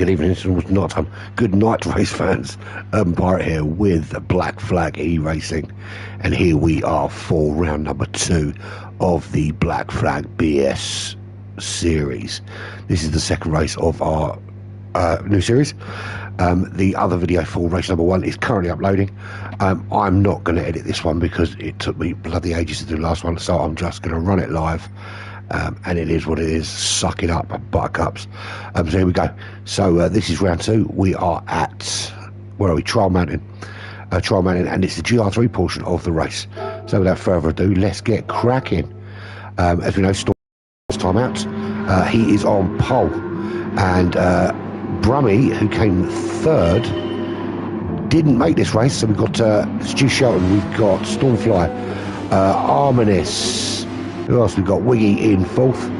good evening, it's almost not time. Good night, race fans. Pyrate here with Black Flag E-Racing, and here we are for round number 2 of the Black Flag BS series. This is the second race of our new series. The other video for race number 1 is currently uploading. I'm not going to edit this one because it took me bloody ages to do the last one, so I'm just going to run it live. And it is what it is. Suck it up, buttercups. So here we go. So this is round 2. We are at, where are we? Trial Mountain. Trial Mountain, and it's the GR3 portion of the race. So without further ado, let's get cracking. As we know, Storm's time out. He is on pole, and Brummy, who came third, didn't make this race. So we've got Stu Shelton, we've got Stormfly, Arminis. Who else we've got? Wiggy in 4th.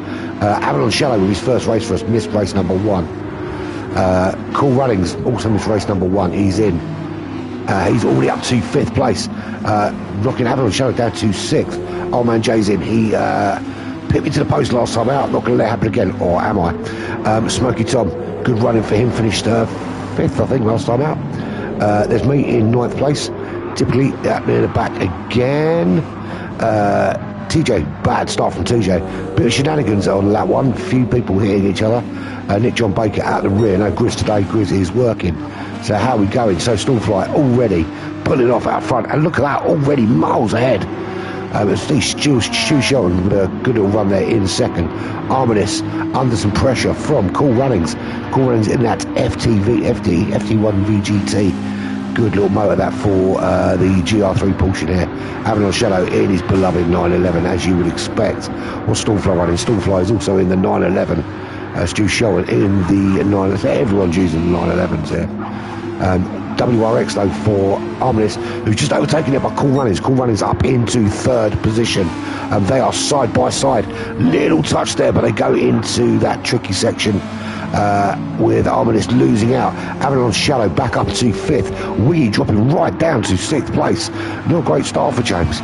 Avalon Shallow with his first race for us, missed race number 1. Cool Runnings also missed race number 1. He's in. He's already up to 5th place. Knocking Avalon Shallow down to 6th. Old Man Jay's in. He picked me to the post last time out. Not going to let it happen again, or am I? Smoky Tom, good running for him. Finished 5th, I think, last time out. There's me in 9th place. Typically out near the back again. TJ, bad start from TJ. Bit of shenanigans on lap 1. Few people hitting each other. Nick John Baker out the rear. No Grizz today. Grizz is working. So how are we going? So Stormfly already pulling off out front. And look at that, already miles ahead. It's Stu Shelton with a good little run there in 2nd. Arminis under some pressure from Cool Runnings. Cool Runnings in that FT1 VGT. Good little motor that for the GR3 portion here. Avalon Shallow in his beloved 911, as you would expect. What's Stormfly running? Stormfly is also in the 911. Stu Shelton in the 911. Everyone's using the 911s here. WRX though for Arminis, who's just overtaken it by Cool Runnings. Cool Runnings up into 3rd position. They are side by side. Little touch there, but they go into that tricky section. With Arminis losing out. Avalon Shallow back up to 5th. Wiggy dropping right down to 6th place. Not a great start for James.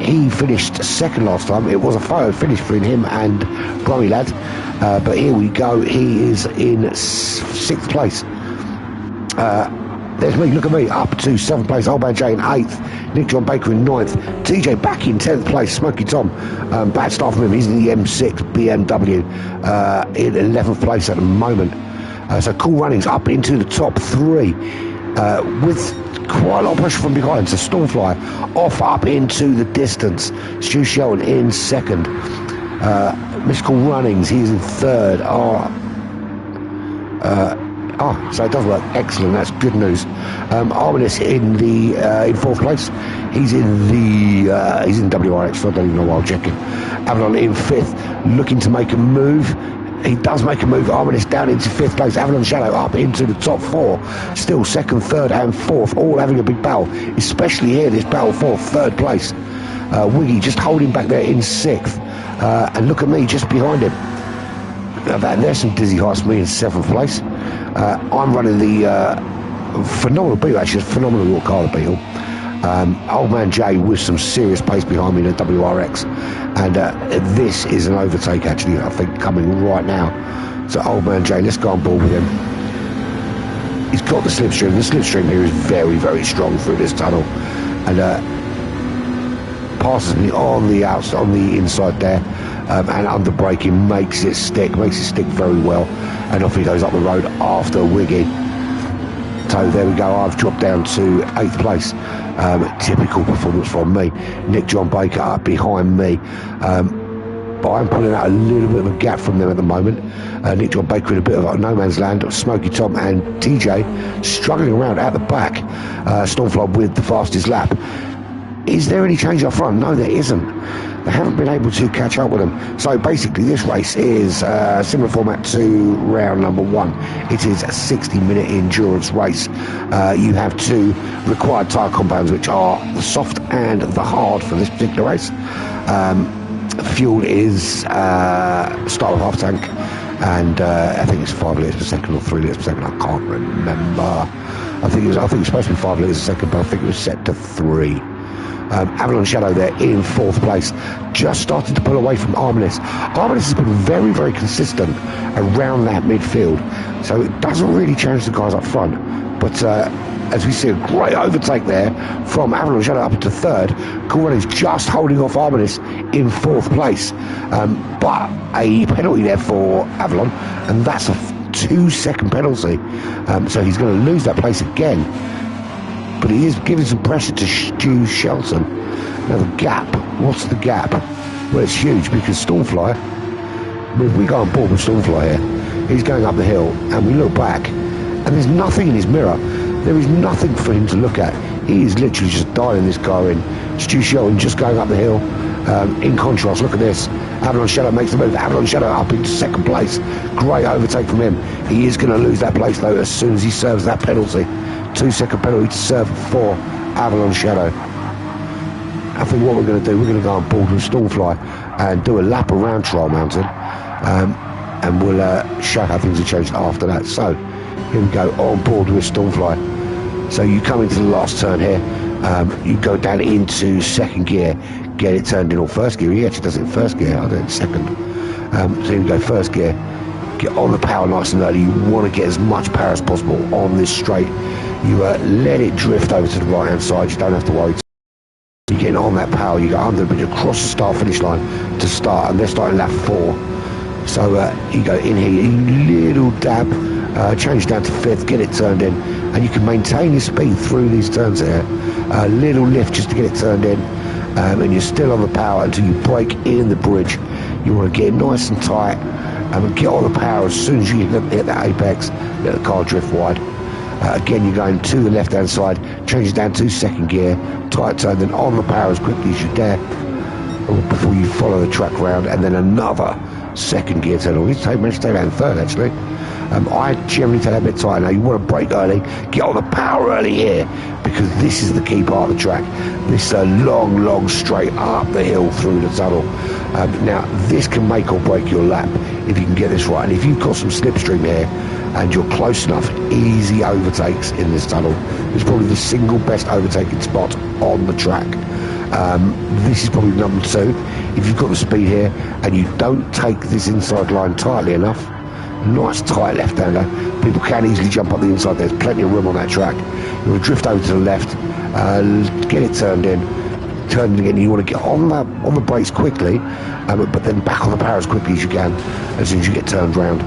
He finished 2nd last time. It was a photo finish between him and Brummy Lad. But here we go. He is in 6th place. There's me, look at me, up to 7th place. Old Man Jay in 8th. Nick John Baker in 9th. TJ back in 10th place. Smoky Tom, bad start from him. He's in the M6 BMW in 11th place at the moment. So Cool Runnings up into the top 3 with quite a lot of pressure from behind. So Stormfly off up into the distance. Stu Shelton in 2nd. Miss Cool Runnings, he's in 3rd. So it does work. Excellent. That's good news. Arminis in the in 4th place. He's in the he's in WRX. So I don't even know why I'm checking. Avalon in 5th, looking to make a move. He does make a move. Arminis down into 5th place. Avalon Shallow up into the top 4. Still 2nd, 3rd, and 4th, all having a big battle. Especially here, this battle for 3rd place. Wiggy just holding back there in 6th, and look at me just behind him. There's some dizzy heights for me in 7th place. I'm running the phenomenal Beetle, actually, it's a phenomenal little car, the Beetle. Old Man Jay with some serious pace behind me in the WRX. And this is an overtake, actually, I think, coming right now. So Old Man Jay, let's go on board with him. He's got the slipstream. The slipstream here is very, very strong through this tunnel. And passes me on the outside, on the inside there. And under braking makes it stick very well, and off he goes up the road after Wiggy. So there we go, I've dropped down to 8th place. Typical performance from me. Nick John Baker up behind me, but I'm pulling out a little bit of a gap from them at the moment. Nick John Baker in a bit of a no man's land. Smoky Tom and TJ struggling around at the back. Stormfly with the fastest lap. Is there any change up front? No, there isn't. They haven't been able to catch up with them. So basically this race is similar format to round number 1. It is a 60-minute endurance race. You have 2 required tyre compounds, which are the soft and the hard for this particular race. Fuel is start with half tank, and I think it's 5 litres per second or 3 litres per second. I can't remember. I think it's supposed to be 5 litres a second, but I think it was set to 3. Avalon Shallow there in 4th place, just started to pull away from Arminis. Arminis has been very, very consistent around that midfield. So it doesn't really change the guys up front. But as we see, a great overtake there from Avalon Shadow up into third. Cool Runnings just holding off Arminis in fourth place. But a penalty there for Avalon, and that's a 2-second penalty. So he's going to lose that place again. But he is giving some pressure to Stu Shelton. Now the gap, what's the gap? Well, it's huge because Stormfly, we go on board with Stormfly here. He's going up the hill, and we look back, and there's nothing in his mirror. There is nothing for him to look at. He is literally just dialing this car in. Stu Shelton just going up the hill. In contrast, look at this. Avalon Shadow makes the move. Avalon Shadow up into second place. Great overtake from him. He is going to lose that place, though, as soon as he serves that penalty. 2-second penalty to serve for Avalon Shadow. I think what we're going to do, we're going to go on board with Stormfly and do a lap around Trial Mountain, and we'll show how things have changed after that. So here we go, on board with Stormfly. So you come into the last turn here, you go down into second gear, get it turned in, or first gear. He actually does it in first gear, I do it in second. So here we go, first gear, get on the power nice and early. You want to get as much power as possible on this straight. You let it drift over to the right hand side, you don't have to worry. You're getting on that power, you go under the bridge, across the start finish line to start, and they're starting lap 4. So you go in here, little dab, change down to 5th, get it turned in, and you can maintain your speed through these turns here. A little lift just to get it turned in, and you're still on the power until you break in the bridge. You want to get it nice and tight, and get on the power as soon as you hit that apex, let the car drift wide. Again, you're going to the left-hand side, change it down to second gear, tight turn, then on the power as quickly as you dare before you follow the track round, and then another second gear turn. We managed to take that in third, actually. I generally take that a bit tighter. Now, you want to brake early, get on the power early here, because this is the key part of the track. This long straight up the hill through the tunnel. Now, this can make or break your lap if you can get this right. And if you've got some slipstream here, and you're close enough, easy overtakes in this tunnel. It's probably the single best overtaking spot on the track. This is probably number 2. If you've got the speed here and you don't take this inside line tightly enough, nice tight left-hander, people can easily jump up the inside. There's plenty of room on that track. You want to drift over to the left, get it turned in, turn it again. You want to get on the brakes quickly, but then back on the power as quickly as you can as soon as you get turned round.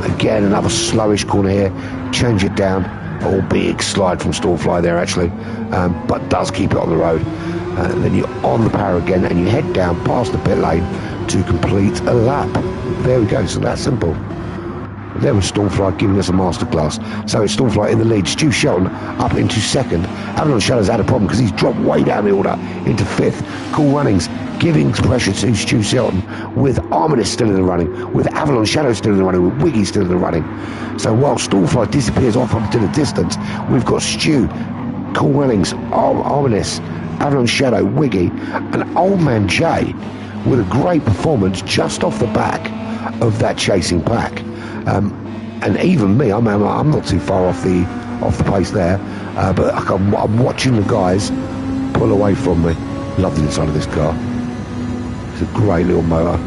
Again, another slowish corner here, change it down. Oh, big slide from Stormfly there actually, but does keep it on the road. Then you're on the power again and you head down past the pit lane to complete a lap. There we go, so that's simple. There was Stormfly giving us a masterclass. So it's Stormfly in the lead, Stu Shelton up into second. Avalon Shadow's had a problem because he's dropped way down the order into 5th. Cool Runnings giving pressure to Stu Shelton, with Arminis still in the running, with Avalon Shadow still in the running, with Wiggy still in the running. So while Stormfly disappears off into the distance, we've got Stu, Cool Runnings, Arminis, Avalon Shadow, Wiggy, and Old Man Jay with a great performance just off the back of that chasing pack. And even me, I'm not too far off the pace there, but I'm watching the guys pull away from me. Love the inside of this car. It's a great little motor.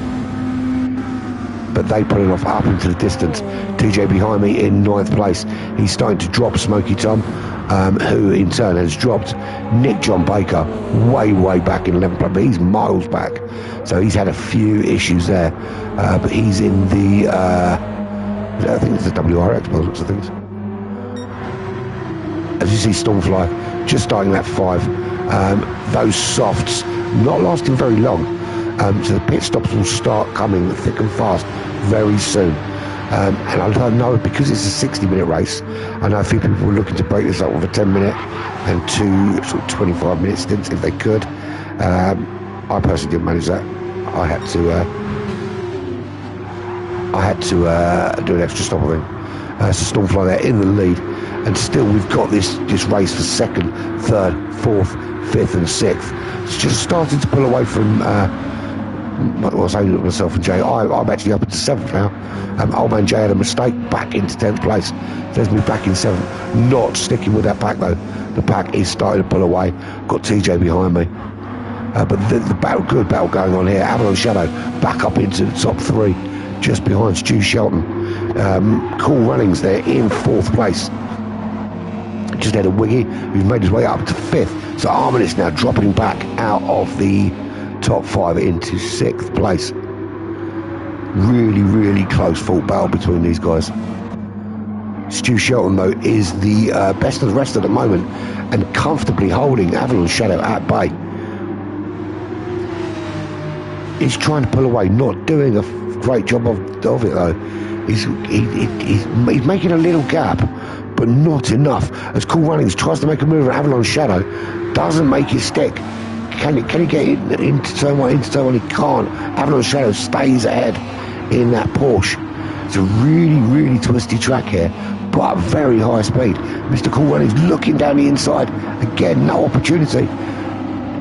But they put it off up into the distance. TJ behind me in 9th place. He's starting to drop Smoky Tom, who in turn has dropped Nick John Baker way back in 11th place, but he's miles back. So he's had a few issues there. But he's in the, I think it's the WRX by the looks of things. As you see, Stormfly just starting that 5. Those softs not lasting very long. So the pit stops will start coming thick and fast very soon. And I don't know, because it's a 60-minute race, I know a few people were looking to break this up with a 10-minute and 2 sort of 25-minute stints if they could. I personally didn't manage that. I had to do an extra stop, I think. So Stormfly there in the lead, and still we've got this race for 2nd, 3rd, 4th, 5th and 6th. It's just starting to pull away from I was saying to myself and Jay, I'm actually up into 7th now. Old Man Jay had a mistake, back into 10th place. There's me back in 7th. Not sticking with that pack though. The pack is starting to pull away. Got TJ behind me. But the good battle going on here. Avalon Shadow back up into the top 3, just behind Stu Shelton. Cool Runnings there in 4th place. Just had a Wiggy who's made his way up to 5th. So Arminus now dropping back out of the top 5 into 6th place. Really, really close fought battle between these guys. Stu Shelton, though, is the best of the rest at the moment and comfortably holding Avalon Shadow at bay. He's trying to pull away, not doing a great job of it, though. He's making a little gap, but not enough. As Cool Runnings tries to make a move at Avalon Shadow, doesn't make it stick. Can he get into turn 1, into turn 1? He can't. Avalon Shadow stays ahead in that Porsche. It's a really, really twisty track here, but very high speed. Mr. Cool Runnings looking down the inside. Again, no opportunity.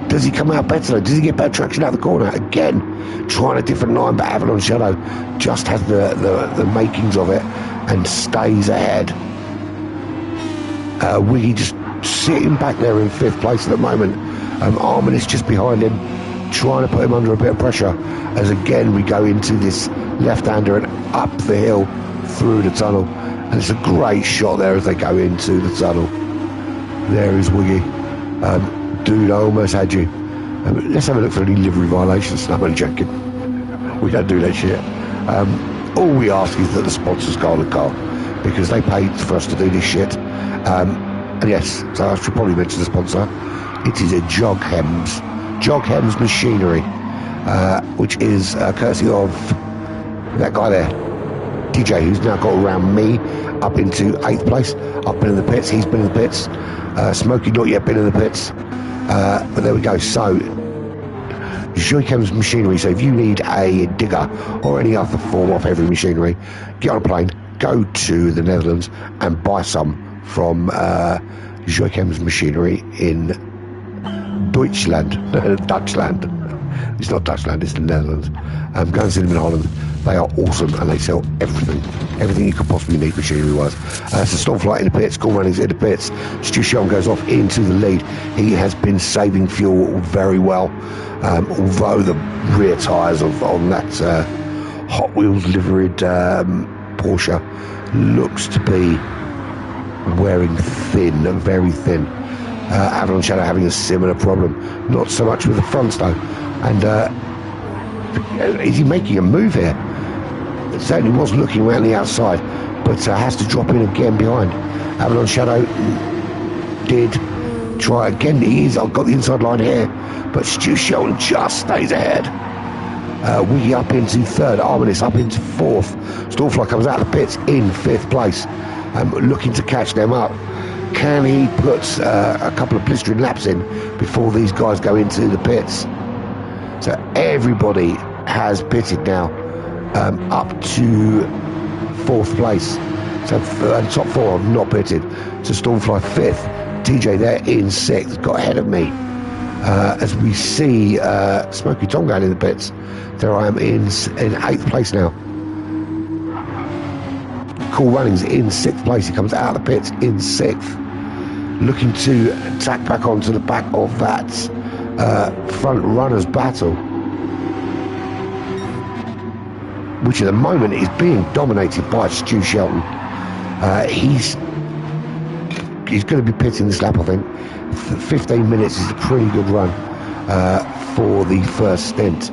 Does he come out better? Does he get better traction out the corner? Again, trying a different line, but Avalon Shadow just has the makings of it and stays ahead. Wiggy just sitting back there in 5th place at the moment. Arminus just behind him, trying to put him under a bit of pressure, as again we go into this left-hander and up the hill through the tunnel. And it's a great shot there as they go into the tunnel. There is Wiggy. Dude, I almost had you. Let's have a look for any livery violations. No, I'm only joking. We don't do that shit. All we ask is that the sponsors go on the car, because they paid for us to do this shit. And yes, so I should probably mention the sponsor. It is a Jog Hems Machinery, which is courtesy of that guy there, DJ, who's now got around me up into 8th place. I've been in the pits, he's been in the pits. Smokey not yet been in the pits. But there we go. So Joycam's Machinery. So if you need a digger or any other form of heavy machinery, get on a plane, go to the Netherlands and buy some from Joycam's Machinery in Deutschland. Dutchland. It's not Dutchland, it's the Netherlands. Go and see them in Holland. They are awesome and they sell everything you could possibly need machinery wise. So Stormflight in the pits, Cool Runnings in the pits. Stu Shelton goes off into the lead. He has been saving fuel very well, although the rear tyres on that Hot Wheels liveried Porsche looks to be wearing thin, very thin. Avalon Shadow having a similar problem, not so much with the fronts though. And is he making a move here? It certainly was looking around the outside, but has to drop in again behind. Avalon Shadow did try again. He's got the inside line here, but Stu Shelton just stays ahead. Wiggy up into 3rd, Arminus up into 4th. Stormfly comes out of the pits in 5th place, looking to catch them up. Can he put a couple of blistering laps in before these guys go into the pits? So everybody has pitted now, up to 4th place. So the top 4 have not pitted. So Stormfly 5th, TJ there in 6th, got ahead of me. As we see Smokey Tom going in the pits, there I am in 8th place now. Cool Runnings in 6th place. He comes out of the pits in 6th, looking to attack back onto the back of that front runners battle, which at the moment is being dominated by Stu Shelton. He's going to be pitting this lap, I think. 15 minutes is a pretty good run for the first stint.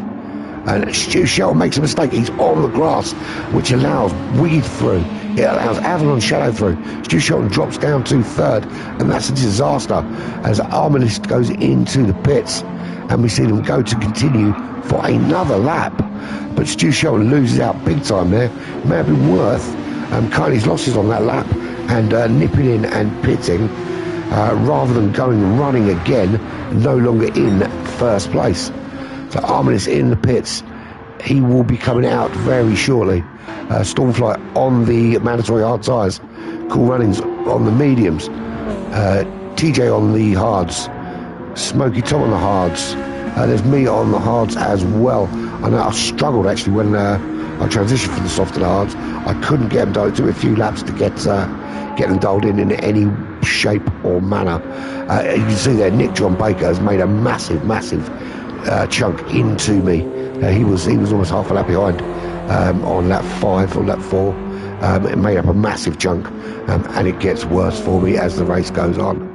And Stu Shelton makes a mistake. He's on the grass, which allows Weed through. It allows Avalon Shadow through. Stu Shelton drops down to 3rd, and that's a disaster as Arminus goes into the pits, and we see them go to continue for another lap. But Stu Shelton loses out big time there. It may have been worth cutting his losses on that lap and nipping in and pitting rather than going running again, no longer in 1st place. So Arminus in the pits. He will be coming out very shortly. Stormfly on the mandatory hard tyres. Cool Runnings on the mediums. TJ on the hards. Smokey Tom on the hards. There's me on the hards as well. I know I struggled actually when I transitioned from the soft to the hards. I couldn't get them dialed. It took a few laps to get them dialed in any shape or manner. You can see there Nick John Baker has made a massive chunk into me. He was almost half a lap behind on lap 5 or lap 4, It made up a massive chunk, and it gets worse for me as the race goes on.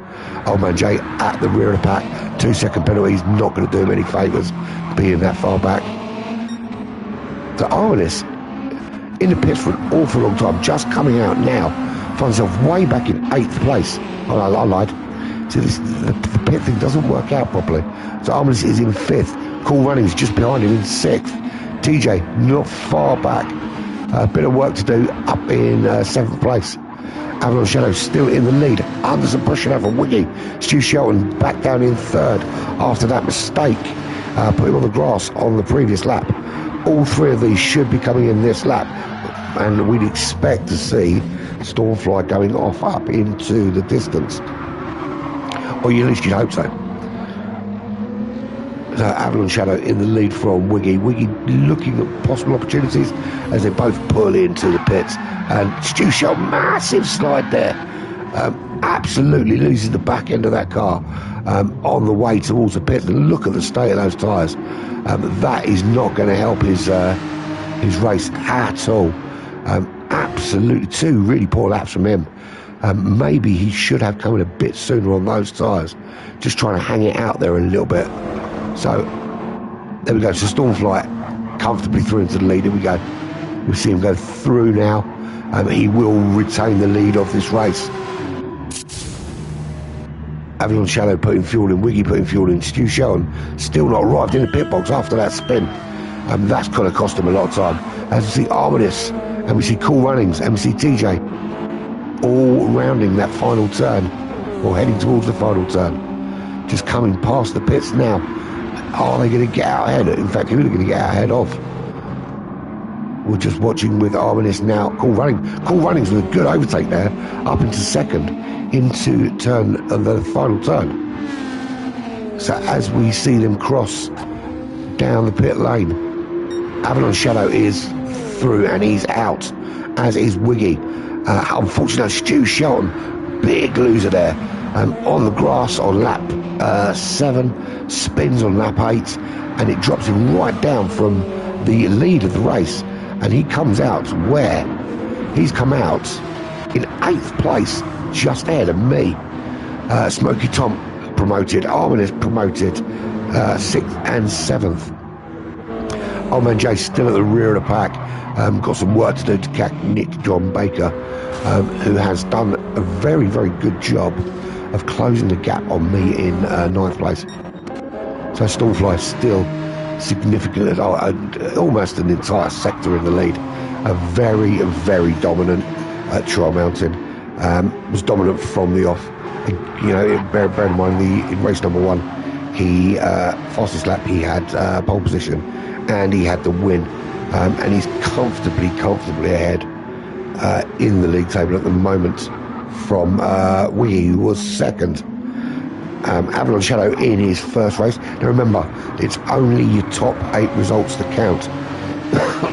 Old Man Jay at the rear of the pack. 2-second penalty, not going to do him any favours being that far back. So Arliss in the pits for an awful long time, just coming out now, finds himself way back in 8th place. Oh, I lied. See, the pit thing doesn't work out properly. So Arliss is in 5th. Cool Runnings just behind him in 6th. TJ not far back. A bit of work to do up in 7th place. Avalon Shadow still in the lead, under some pressure now from Wiggy. Stu Shelton back down in 3rd after that mistake, put him on the grass on the previous lap. All 3 of these should be coming in this lap, and we'd expect to see Stormfly going off up into the distance, or at least you'd hope so. So Avalon Shadow in the lead from Wiggy. Wiggy looking at possible opportunities as they both pull into the pits. And Stu Shelton, massive slide there. Absolutely loses the back end of that car on the way towards the pits. And look at the state of those tyres. That is not going to help his race at all. Absolutely 2 really poor laps from him. Maybe he should have come in a bit sooner on those tyres. Just trying to hang it out there a little bit. So, there we go. So Stormfly comfortably through into the lead. Here we go. We'll see him go through now. He will retain the lead of this race. Avalon Shadow putting fuel in. Wiggy putting fuel in. Stu Shelton still not arrived in the pit box after that spin. That's going to cost him a lot of time. As we see Arminis, and we see Cool Runnings, and we see TJ all rounding that final turn, or heading towards the final turn. Just coming past the pits now. Are they going to get out ahead? In fact, who are they going to get out ahead of? We're just watching with Arminis now. Cool Runnings with a good overtake there, up into 2nd, into the final turn. So as we see them cross down the pit lane, Avalon Shadow is through and he's out, as is Wiggy. Unfortunately, Stu Shelton, big loser there. On the grass on lap 7, spins on lap 8, and it drops him right down from the lead of the race. And he comes out where? He's come out in 8th place, just ahead of me. Smokey Tom promoted, Arminis promoted 6th and 7th. Old Man Jay still at the rear of the pack. Got some work to do to catch Nick John Baker, who has done a very, very good job of closing the gap on me in 9th place. So Stormfly still significant, almost an entire sector in the lead. A very, very dominant at Trial Mountain. Was dominant from the off. You know, bear in mind, in race number 1, he fastest lap he had pole position, and he had the win. And he's comfortably ahead in the league table at the moment from Wiggy, who was 2nd. Avalon Shadow in his first race. Now remember, it's only your top 8 results that count.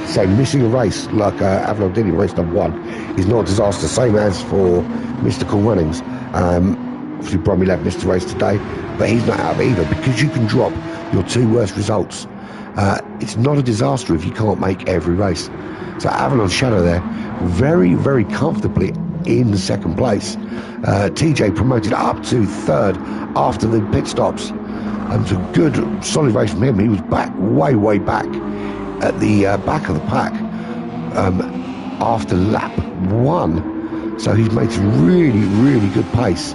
So missing a race like Avalon did in race number 1 is not a disaster, same as for Mr. Cool Runnings. Obviously Bromley Lab missed the race today, but he's not out of it either, because you can drop your 2 worst results. It's not a disaster if you can't make every race. So Avalon Shadow there, very, very comfortably in 2nd place. TJ promoted up to 3rd after the pit stops. It's a good, solid race from him. He was back, way back at the back of the pack after lap 1. So he's made some really, really good pace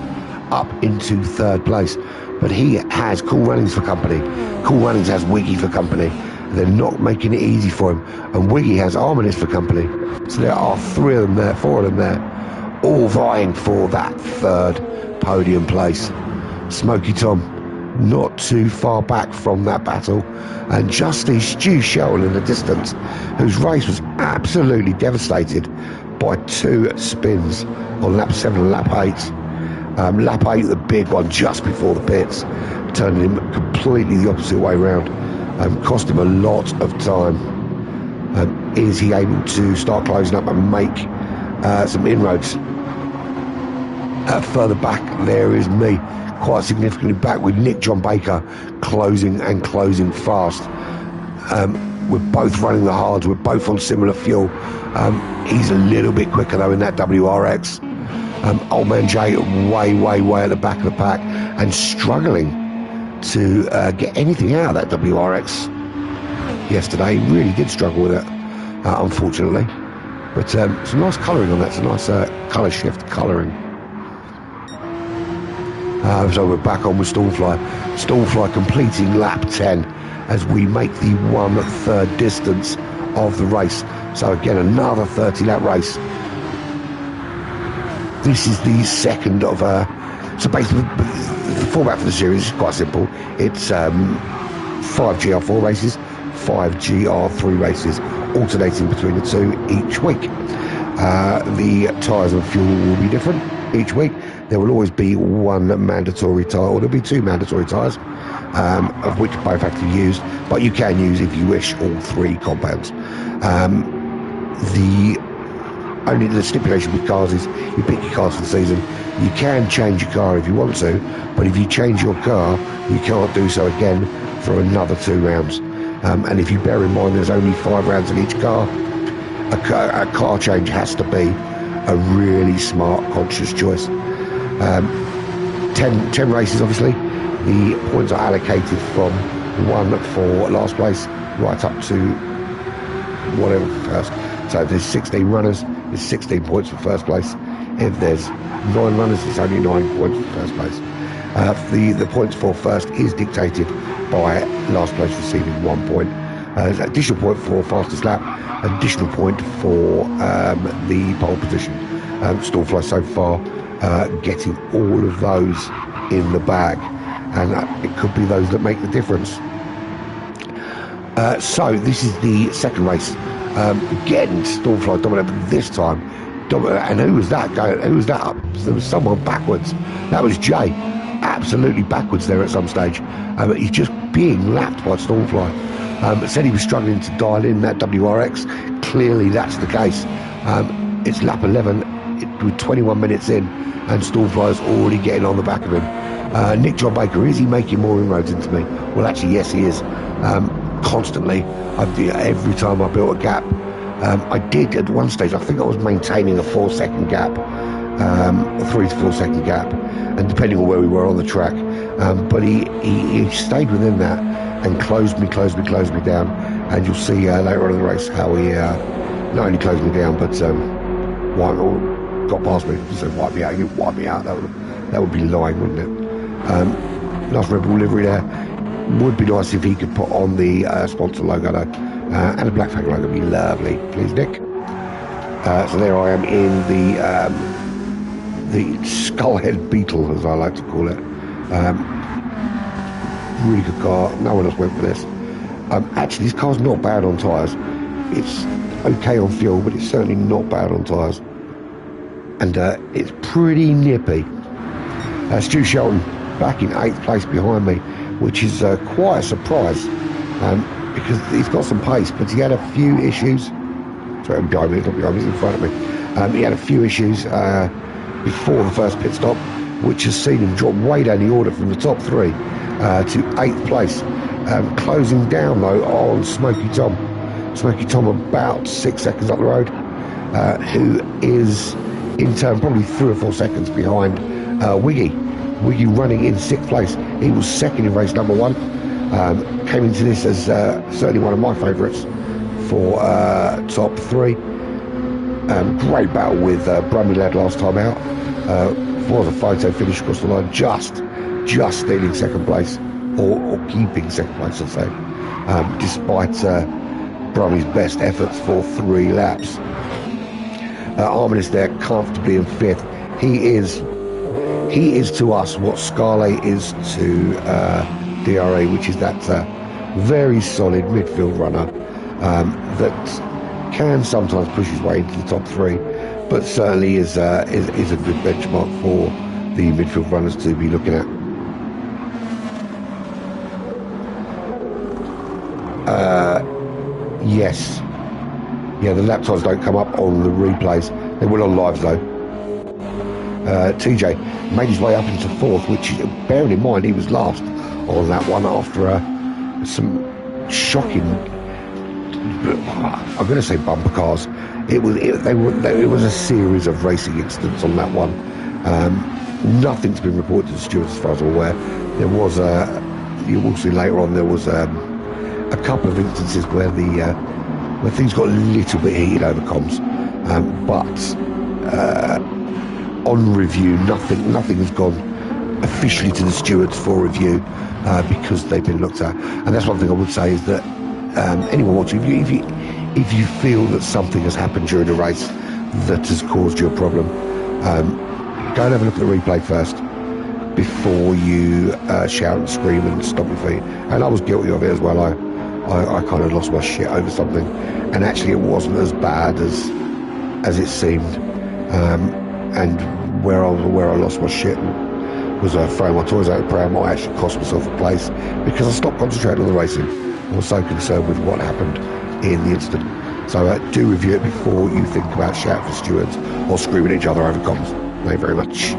up into 3rd place. But he has Cool Runnings for company. Cool Runnings has Wiggy for company. They're not making it easy for him. And Wiggy has Arminis for company. So there are 4 of them there, all vying for that 3rd podium place. Smokey Tom not too far back from that battle, and just the Stu Shelton in the distance, whose race was absolutely devastated by 2 spins on lap 7 and lap 8. Lap 8, the big one just before the pits, turning him completely the opposite way around. Cost him a lot of time. Is he able to start closing up and make some inroads? Further back there is me, quite significantly back, with Nick John Baker closing fast. We're both running the hards, we're both on similar fuel. He's a little bit quicker though in that WRX. Old man Jay way at the back of the pack and struggling to get anything out of that WRX yesterday. He really did struggle with it, unfortunately. But some nice colouring on that. It's a nice colour shift colouring. So we're back on with Stormfly. Stormfly completing lap 10 as we make the 1/3 distance of the race. So again, another 30 lap race. This is the second of so basically the format for the series is quite simple. It's 5 GR4 races, 5 GR3 races, alternating between the two each week. The tyres and fuel will be different each week. There will always be one mandatory tyre, or there'll be 2 mandatory tyres, of which both have to be used, but you can use, if you wish, all 3 compounds. Only the stipulation with cars is you pick your cars for the season. You can change your car if you want to, but if you change your car, you can't do so again for another 2 rounds. And if you bear in mind there's only 5 rounds in each car, a car change has to be a really smart, conscious choice. 10 races, obviously. The points are allocated from 1 for last place right up to whatever first. So if there's 16 runners, it's 16 points for first place. If there's 9 runners, it's only 9 points for first place. The points for first is dictated by last place receiving 1 point. There's an additional point for fastest lap, additional point for the pole position. Stormfly so far getting all of those in the bag, and it could be those that make the difference. So this is the second race. Again, Stormfly dominant, but this time dominant. And who was that going? Who was that up? There was someone backwards. That was Jay, absolutely backwards there at some stage. He's just being lapped by Stormfly. Said he was struggling to dial in that WRX. Clearly that's the case. It's lap 11 with 21 minutes in, and Stormfly's already getting on the back of him. Nick John Baker, is he making more inroads into me? Well, actually, yes, he is. Constantly. Every time I built a gap, I did at one stage. I think I was maintaining a 4-second gap, a 3 to 4 second gap, and depending on where we were on the track. But he stayed within that and closed me down. And you'll see later on in the race how he not only closed me down, but got past me. So wipe me out. You wipe me out. That would be lying, wouldn't it? Nice Red Bull livery there. Would be nice if he could put on the sponsor logo though, and a Black Flag logo would be lovely, please, Nick. So there I am in the Skullhead Beetle, as I like to call it. Really good car. No one else went for this. Actually, this car's not bad on tyres. It's okay on fuel, but it's certainly not bad on tyres. And it's pretty nippy. Stu Shelton back in 8th place behind me, which is quite a surprise, because he's got some pace, but he had a few issues. Sorry, behind me, it's not behind me, it's in front of me. He had a few issues before the first pit stop, which has seen him drop way down the order from the top 3 to 8th place. Closing down though on Smoky Tom. Smoky Tom about 6 seconds up the road, who is in turn probably 3 or 4 seconds behind Wiggy. Wiggy running in 6th place. He was second in race number 1. Came into this as certainly one of my favourites for top 3. Great battle with Brummy Lad last time out. Was a photo finish across the line, just stealing second place, or keeping second place, I'd say, despite Brummy's best efforts for 3 laps. Armin is there comfortably in 5th. He is to us what Scarlet is to DRA, which is that very solid midfield runner that can sometimes push his way into the top 3, but certainly is a good benchmark for the midfield runners to be looking at. Yes. Yeah, the lap times don't come up on the replays. They will on lives though. TJ made his way up into 4th, which, bearing in mind he was last on that one after some shocking, I'm going to say bumper cars. it was a series of racing incidents on that one. Nothing's been reported to the stewards as far as I'm aware. There was you will see later on, there was a couple of instances where where things got a little bit heated over comms, but on review, nothing has gone officially to the stewards for review because they've been looked at. And that's one thing I would say is that anyone watching, if you feel that something has happened during a race that has caused you a problem, go and have a look at the replay first before you shout and scream and stomp your feet. And I was guilty of it as well. I kind of lost my shit over something, and actually it wasn't as bad as it seemed. And where I lost my shit was throwing my toys out of the pram. I actually cost myself a place because I stopped concentrating on the racing. I was so concerned with what happened in the incident. So do review it before you think about shouting for stewards or screaming at each other over comms. Thank you very much.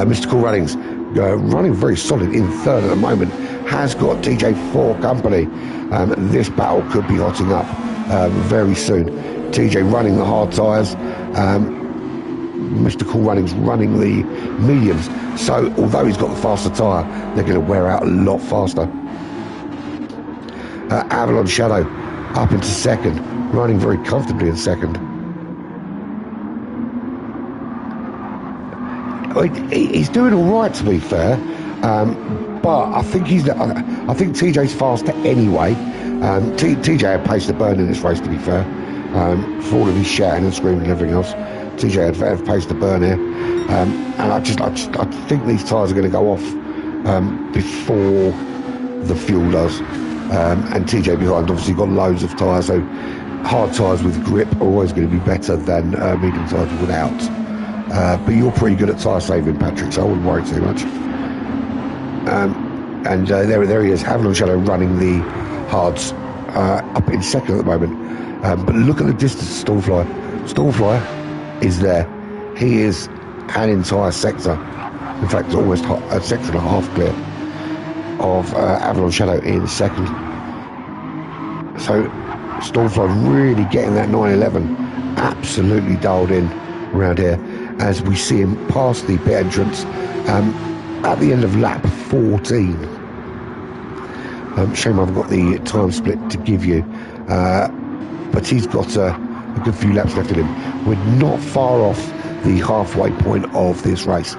Mr. Cool Runnings, running very solid in third at the moment, has got TJ for company. This battle could be hotting up very soon. TJ running the hard tyres. Mr. Cool Runnings running the mediums. So although he's got the faster tyre, they're going to wear out a lot faster. Avalon Shadow up into second, running very comfortably in second. He's doing all right, to be fair, but I think TJ's faster anyway. TJ had pace to burn in this race, to be fair, for all of his shouting and screaming and everything else. TJ had pace to burn here, and I think these tyres are going to go off before the fuel does. And TJ behind obviously got loads of tyres, so hard tyres with grip are always going to be better than medium tyres without. But you're pretty good at tyre saving, Patrick, so I wouldn't worry too much. And there he is, Avalon Shadow running the hards up in second at the moment. But look at the distance to Stallfly. Stallfly is there. He is an entire sector. In fact, almost a sector and a half clear of Avalon Shadow in second. So Stallfly really getting that 911 absolutely dialed in around here as we see him past the pit entrance at the end of lap 14. Shame I haven't got the time split to give you, but he's got a good few laps left in him. We're not far off the halfway point of this race.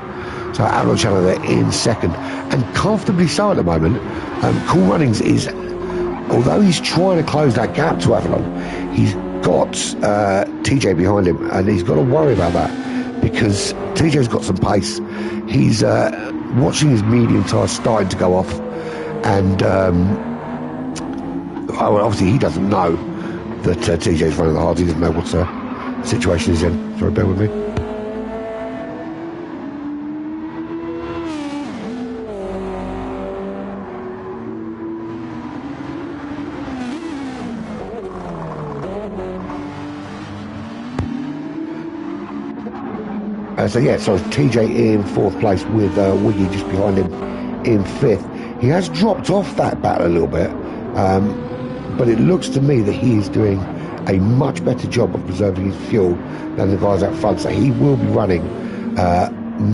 So Avalon Shadow there in second, and comfortably so at the moment. Cool Runnings is, although he's trying to close that gap to Avalon, he's got TJ behind him, and he's got to worry about that because TJ's got some pace. He's watching his medium tyres starting to go off, and obviously he doesn't know that TJ's running the hard. He doesn't know what situation he's in. Sorry, bear with me. So TJ in fourth place with Wiggy just behind him in fifth. He has dropped off that battle a little bit, but it looks to me that he is doing a much better job of preserving his fuel than the guys out front. So he will be running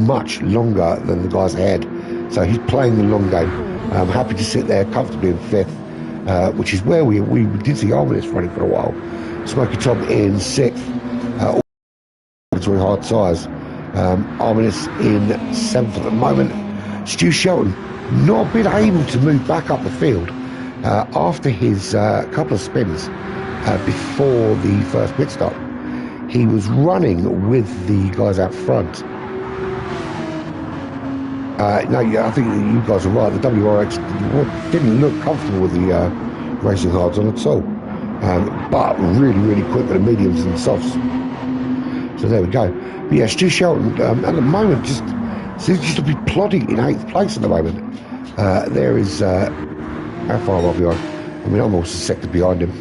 much longer than the guys ahead. So he's playing the long game. I'm happy to sit there comfortably in fifth, which is where we did see Arminis running for a while. Smoky Tom in sixth, between hard tyres. Arminis in seventh at the moment. Stu Shelton not been able to move back up the field after his couple of spins before the first pit stop. He was running with the guys out front. I think you guys are right. The WRX didn't look comfortable with the racing hards on at all, but really, really quick with the mediums and softs. So there we go. But yeah, Stu Shelton at the moment just seems to be plodding in 8th place at the moment. There is how far am I behind? I mean, I'm almost a sector behind him.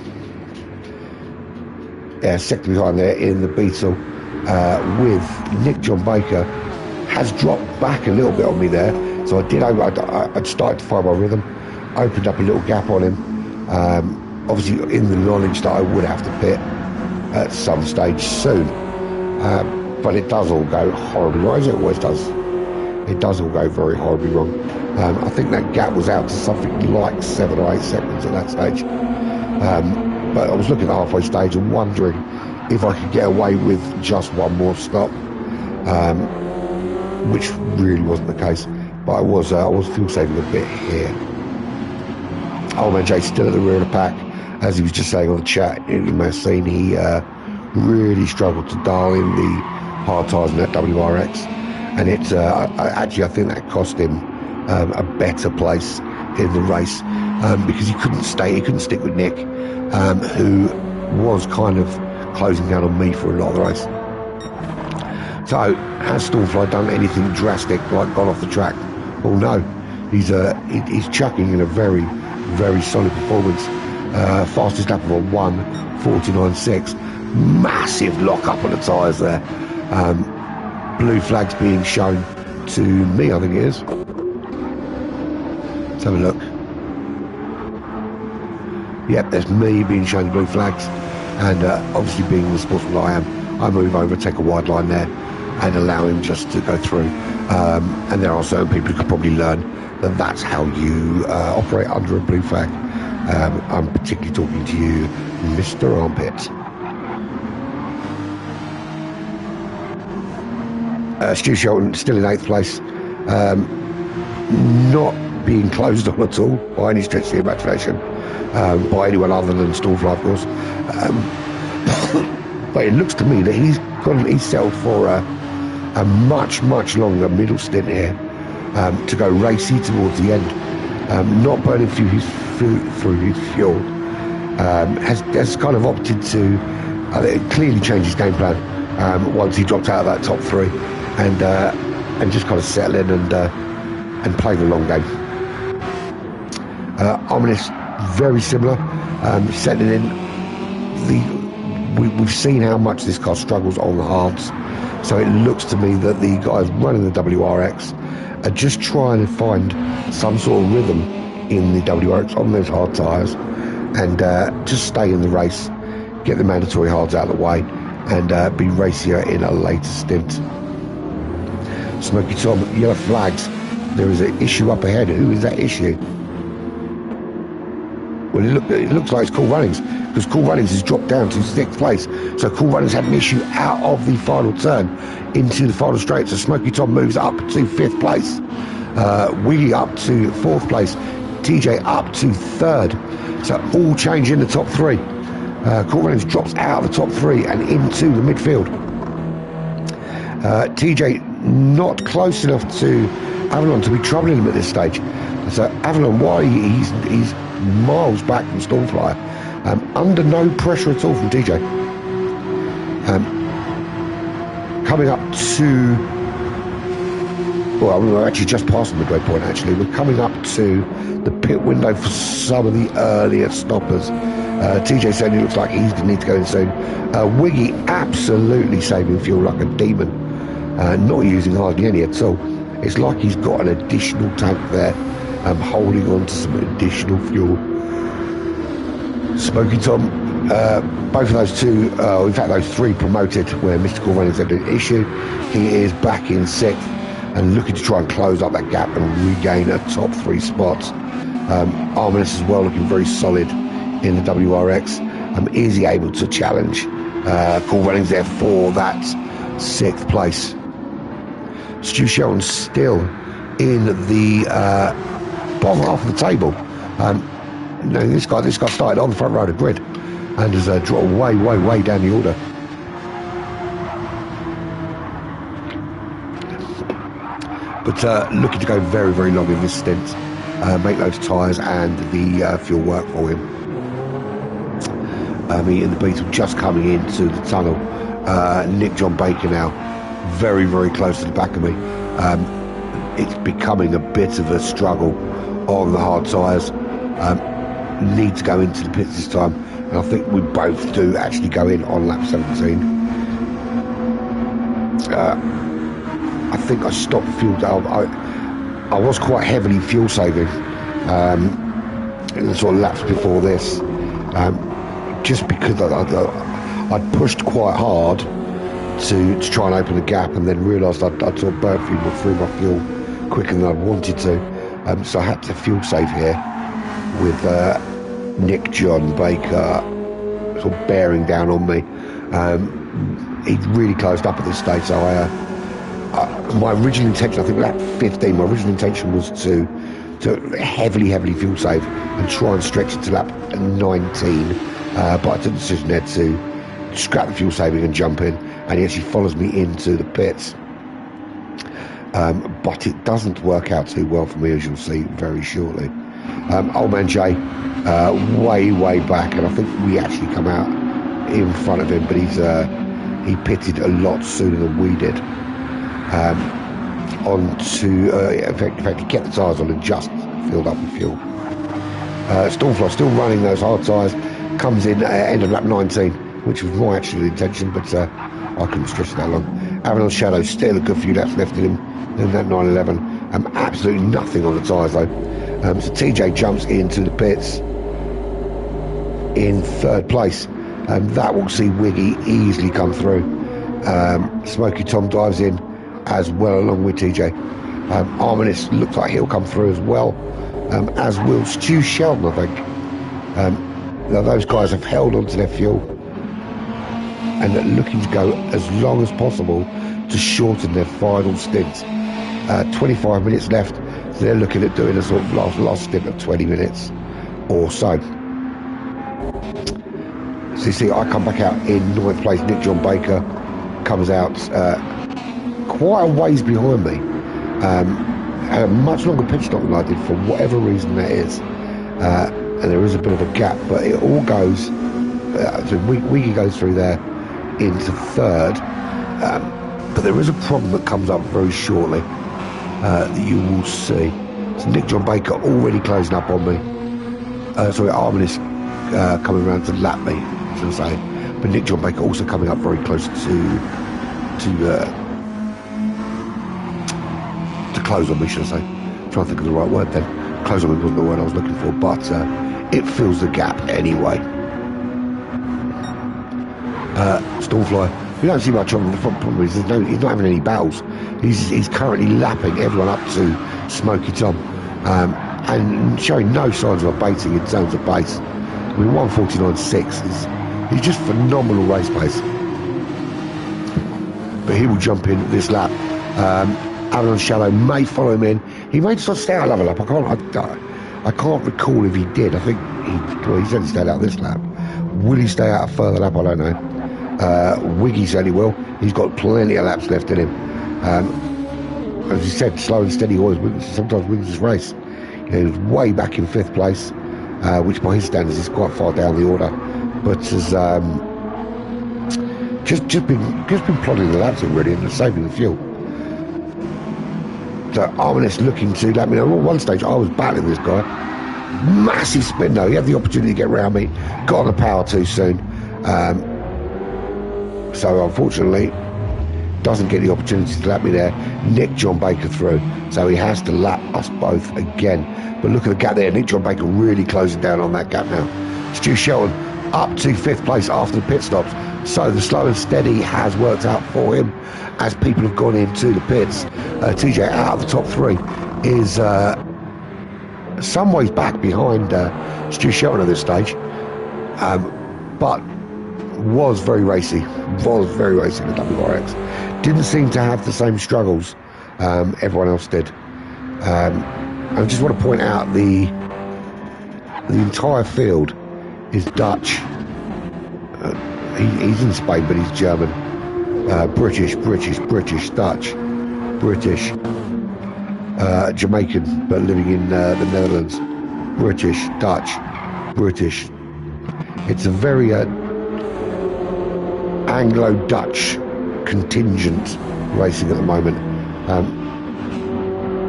Yeah, sector behind there in the Beetle with Nick John Baker. Has dropped back a little bit on me there, so I'd started to find my rhythm, opened up a little gap on him, obviously in the knowledge that I would have to pit at some stage soon. But it does all go horribly wrong, as it always does. It does all go very horribly wrong. I think that gap was out to something like 7 or 8 seconds at that stage. But I was looking at the halfway stage and wondering if I could get away with just one more stop, which really wasn't the case. But I was fuel saving a bit here. Old Man Jay's still at the rear of the pack. As he was just saying on the chat, you may have seen, he really struggled to dial in the hard tyres in that WRX. And it actually, I think that cost him a better place in the race, because he couldn't stick with Nick, who was kind of closing down on me for a lot of the race. So has Stormfly done anything drastic, like gone off the track? Well, no. He's chucking in a very, very solid performance. Fastest lap of a 1:49.6. Massive lock up on the tyres there. Blue flags being shown to me, I think it is. Let's have a look. Yep, there's me being shown the blue flags, and obviously being the sportsman I am, I move over, take a wide line there, and allow him just to go through. And there are certain people who could probably learn that that's how you operate under a blue flag. I'm particularly talking to you, Mr. Armpit. Stu Shelton still in 8th place, not being closed on at all by any stretch of the imagination, by anyone other than Stormfly, of course. But it looks to me that he's settled for a much, much longer middle stint here, to go racy towards the end, not burning through his fuel. Has kind of opted to clearly change his game plan once he dropped out of that top 3. And just kind of settle in and play the long game. Ominous, very similar, settling in. We've seen how much this car struggles on the hards, so it looks to me that the guys running the WRX are just trying to find some sort of rhythm in the WRX on those hard tyres, and just stay in the race, get the mandatory hards out of the way, and be racier in a later stint. Smoky Tom, yellow flags. There is an issue up ahead. Who is that issue? Well, it looks like it's Cool Runnings, because Cool Runnings has dropped down to 6th place. So Cool Runnings had an issue out of the final turn into the final straight. So Smoky Tom moves up to 5th place. Wheelie up to 4th place. TJ up to 3rd. So all change in the top 3. Cool Runnings drops out of the top 3 and into the midfield. TJ not close enough to Avalon to be troubling him at this stage. So Avalon, while he's miles back from Stormfly, under no pressure at all from TJ. Coming up to, well, we're actually just past the midway point. Actually, we're coming up to the pit window for some of the earlier stoppers. TJ certainly looks like he's going to need to go in soon. Wiggy absolutely saving fuel like a demon. Not using hardly any at all. It's like he's got an additional tank there, holding on to some additional fuel. Smoky Tom, both of those two, in fact those 3 promoted where Mystical Runnings had an issue. He is back in 6th and looking to try and close up that gap and regain a top 3 spot. Arminus as well, looking very solid in the WRX. Is he able to challenge Cool Runnings there for that 6th place? Stu Shelton still in the bottom half of the table. This guy started on the front row of the grid and has dropped way down the order. But looking to go very, very long in this stint, make those tyres and the fuel work for him. He and the Beetle just coming into the tunnel. Nick John Baker now very, very close to the back of me. It's becoming a bit of a struggle on the hard tyres. Need to go into the pits this time, and I think we both do actually go in on lap 17. I think I stopped fuel. I was quite heavily fuel saving in the sort of laps before this, just because I'd pushed quite hard to try and open the gap, and then realised I'd sort of burnt through my fuel quicker than I wanted to. So I had to fuel save here with Nick John Baker sort of bearing down on me. He'd really closed up at this stage, so my original intention, I think lap 15, my original intention was to heavily fuel save and try and stretch it to lap 19, but I took the decision there to scrap the fuel saving and jump in, and he actually follows me into the pits. But it doesn't work out too well for me, as you'll see very shortly. Old man Jay, way back, and I think we actually come out in front of him, but he pitted a lot sooner than we did. In fact, he kept the tyres on and just filled up with fuel. Stormfly still running those hard tyres, comes in at end of lap 19, which was my actual intention, but I couldn't stretch it that long. Avalon Shadow still a good few laps left in him in that 911. Absolutely nothing on the tyres though. So TJ jumps into the pits in third place. That will see Wiggy easily come through. Smoky Tom dives in as well along with TJ. Arminis looks like he'll come through as well, as will Stu Sheldon, I think. Now those guys have held onto their fuel and are looking to go as long as possible to shorten their final stint. 25 minutes left, so they're looking at doing a sort of last stint of 20 minutes or so. So you see, I come back out in 9th place. Nick John Baker comes out quite a ways behind me. Had a much longer pit stop than I did, for whatever reason that is. And there is a bit of a gap, but it all goes, so Wiggy goes through there into third. But there is a problem that comes up very shortly that you will see. So Nick John Baker already closing up on me. Sorry, Arminis coming around to lap me, should I say. But Nick John Baker also coming up very close to close on me, should I say. I'm trying to think of the right word then. Close on me wasn't the word I was looking for, but it fills the gap anyway. Stormfly, we don't see much on the front. Problem is he's not having any battles. He's currently lapping everyone up to Smoky Tom, and showing no signs of abating in terms of pace. I mean, 1:49.6 he's just phenomenal race pace. But he will jump in this lap. Avalon Shadow may follow him in. He may just stay out another lap. I can't recall if he did. I think he said he stayed out this lap. Will he stay out a further lap? I don't know. Wiggy said he will. He's got plenty of laps left in him. As he said, slow and steady always sometimes wins this race. You know, he was way back in 5th place, which by his standards is quite far down the order, but has just been plodding the laps in really and saving the fuel. So Arminis looking to let me know. At one stage I was battling this guy. Massive spin though. He had the opportunity to get around me. Got on the power too soon. So unfortunately doesn't get the opportunity to lap me there. Nick John Baker through. So he has to lap us both again. But look at the gap there. Nick John Baker really closing down on that gap now. Stu Shelton up to 5th place after the pit stops. So the slow and steady has worked out for him as people have gone into the pits. TJ out of the top 3 is some ways back behind Stu Shelton at this stage, but was very racy in the WRX. Didn't seem to have the same struggles everyone else did. I just want to point out the entire field is Dutch. He's in Spain, but he's German. British, Dutch, British, Jamaican, but living in the Netherlands. British, Dutch, British. It's a very Anglo-Dutch contingent racing at the moment.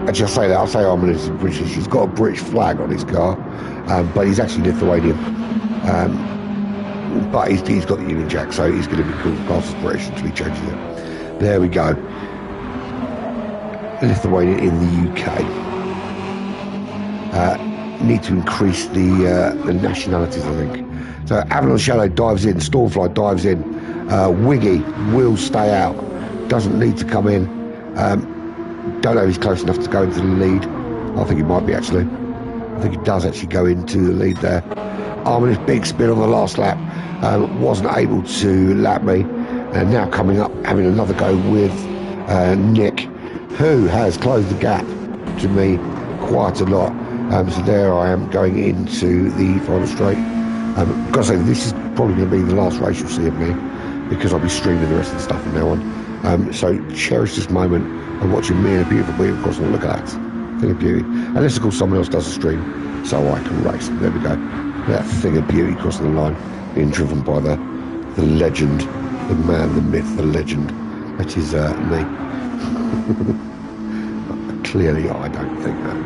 Actually, I say that. I'll say Arminis is British. He's got a British flag on his car, but he's actually Lithuanian. But he's got the Union Jack, so he's going to be called classed as British until he changes it. There we go. Lithuania in the UK. Need to increase the nationalities, I think. So Avalon Shadow dives in, Stormfly dives in, Wiggy will stay out, doesn't need to come in. Don't know if he's close enough to go into the lead. I think he might be actually. I think he does actually go into the lead there. Armin's big spin on the last lap, wasn't able to lap me, and now coming up, having another go with Nick, who has closed the gap to me quite a lot. So there I am going into the final straight. I've got to say, this is probably going to be the last race you'll see of me, because I'll be streaming the rest of the stuff from now on. So cherish this moment of watching me and a beautiful beam across, and look at that thing of beauty. Unless of course someone else does a stream, so I can race. There we go. That thing of beauty crossing the line, being driven by the legend, the man, the myth, the legend. That is me. Clearly, I don't think that.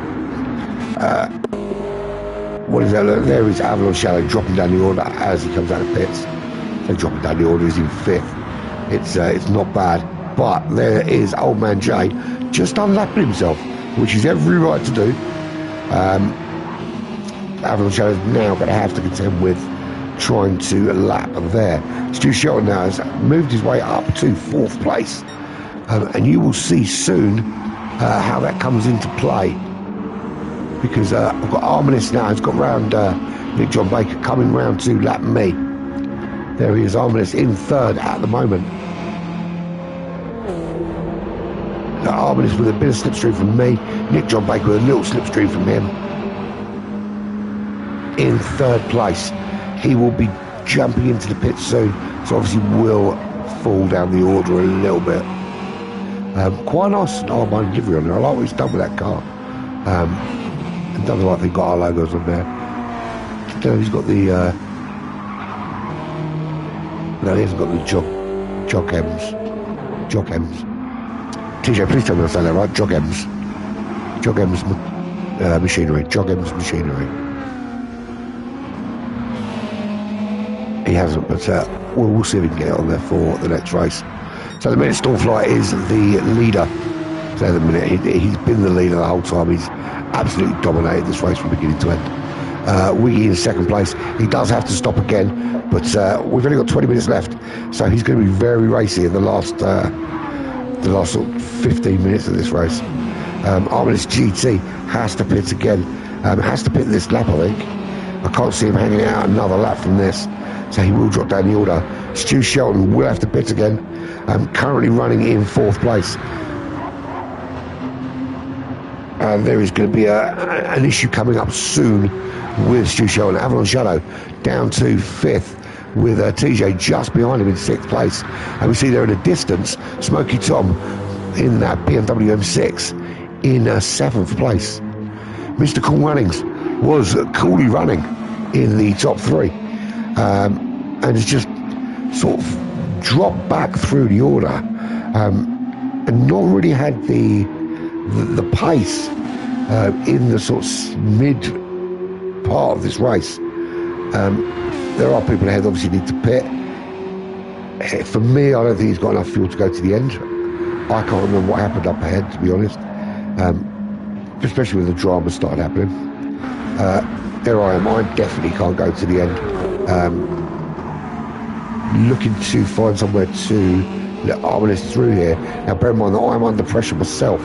What is that? Look, there is Avalon Shadow dropping down the order as he comes out of pits. So dropping down the order, he's in 5th. It's not bad. But there is Old Man Jay just unlapping himself, which is every right to do. Avalon Shadow is now going to have to contend with trying to lap there. Stu Shelton now has moved his way up to 4th place. And you will see soon how that comes into play. Because I've got Arminis now, he's got round Nick John Baker coming round to lap me. There he is, Arminis in 3rd at the moment. Arminis with a bit of slipstream from me, Nick John Baker with a little slipstream from him. In 3rd place. He will be jumping into the pit soon, so obviously will fall down the order a little bit. Quite nice Armine livery on there. I like what he's done with that car. It doesn't like they've got our logos on there. No, he's got the no, he hasn't got the Jock M's. TJ, please tell me I say that right. Jock M's machinery. Jock M's machinery. He hasn't, but we'll see if we can get it on there for the next race. So the minute Stormfly is the leader. So at the minute he's been the leader the whole time. He's absolutely dominated this race from beginning to end. Wiggy in 2nd place. He does have to stop again, but we've only got 20 minutes left, so he's going to be very racy in the last sort of 15 minutes of this race. Arminis GT has to pit again. Has to pit this lap, I think. I can't see him hanging out another lap from this, so he will drop down the order. Stu Shelton will have to pit again. Currently running in 4th place. There is going to be an issue coming up soon with Stu Shelton. Avalon Shadow down to 5th with TJ just behind him in 6th place. And we see there in the distance Smokey Tom in that BMW M6 in 7th place. Mr. Cool Runnings was coolly running in the top 3 and has just sort of dropped back through the order and not really had the pace in the sort of mid part of this race. There are people ahead obviously need to pit. For me, I don't think he's got enough fuel to go to the end. I can't remember what happened up ahead, to be honest, especially when the drama started happening. There I am, I definitely can't go to the end. Looking to find somewhere to let Arminis through here. Now bear in mind that I'm under pressure myself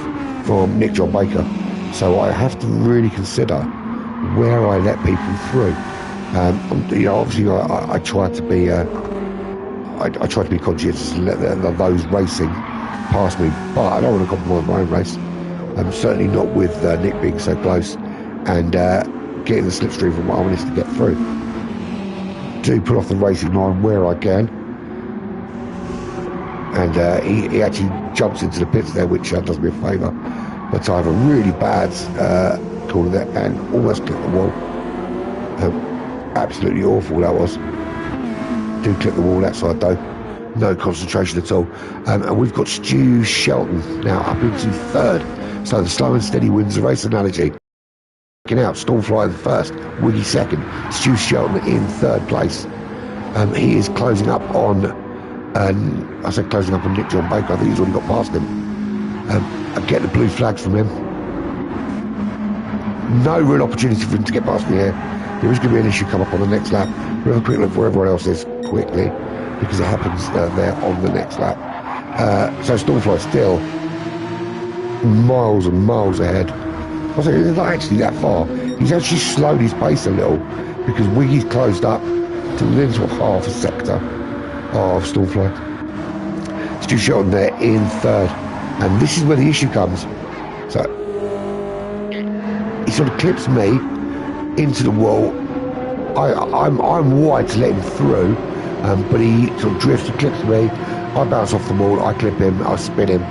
from Nick John Baker, so I have to really consider where I let people through. Obviously I try to be I try to be conscientious and let those racing past me, but I don't want to compromise my own race. I'm certainly not with Nick being so close and getting the slipstream from Arminis to get through. Do put off the racing line where I can, and he actually jumps into the pits there, which does me a favour. But I have a really bad call of that and almost clipped the wall. Absolutely awful that was. Do clip the wall that side though. No concentration at all. And we've got Stu Shelton now up into 3rd. So the slow and steady wins the race analogy. Out, Stormfly in 1st, Wiggy 2nd, Stu Shelton in 3rd place. He is closing up on, I said closing up on Nick John Baker. I think he's already got past him. I get the blue flags from him. No real opportunity for him to get past me here. There is going to be an issue come up on the next lap. Real quick look where everyone else is quickly, because it happens there on the next lap. So Stormfly still miles and miles ahead. I was like, it's not actually that far. He's actually slowed his pace a little because Wiggy's closed up to within sort of half a sector of Stormfly. Stu Shelton there in third, and this is where the issue comes. So he sort of clips me into the wall. I'm wide to let him through, but he sort of drifts, he clips me. I bounce off the wall, I clip him, I spin him.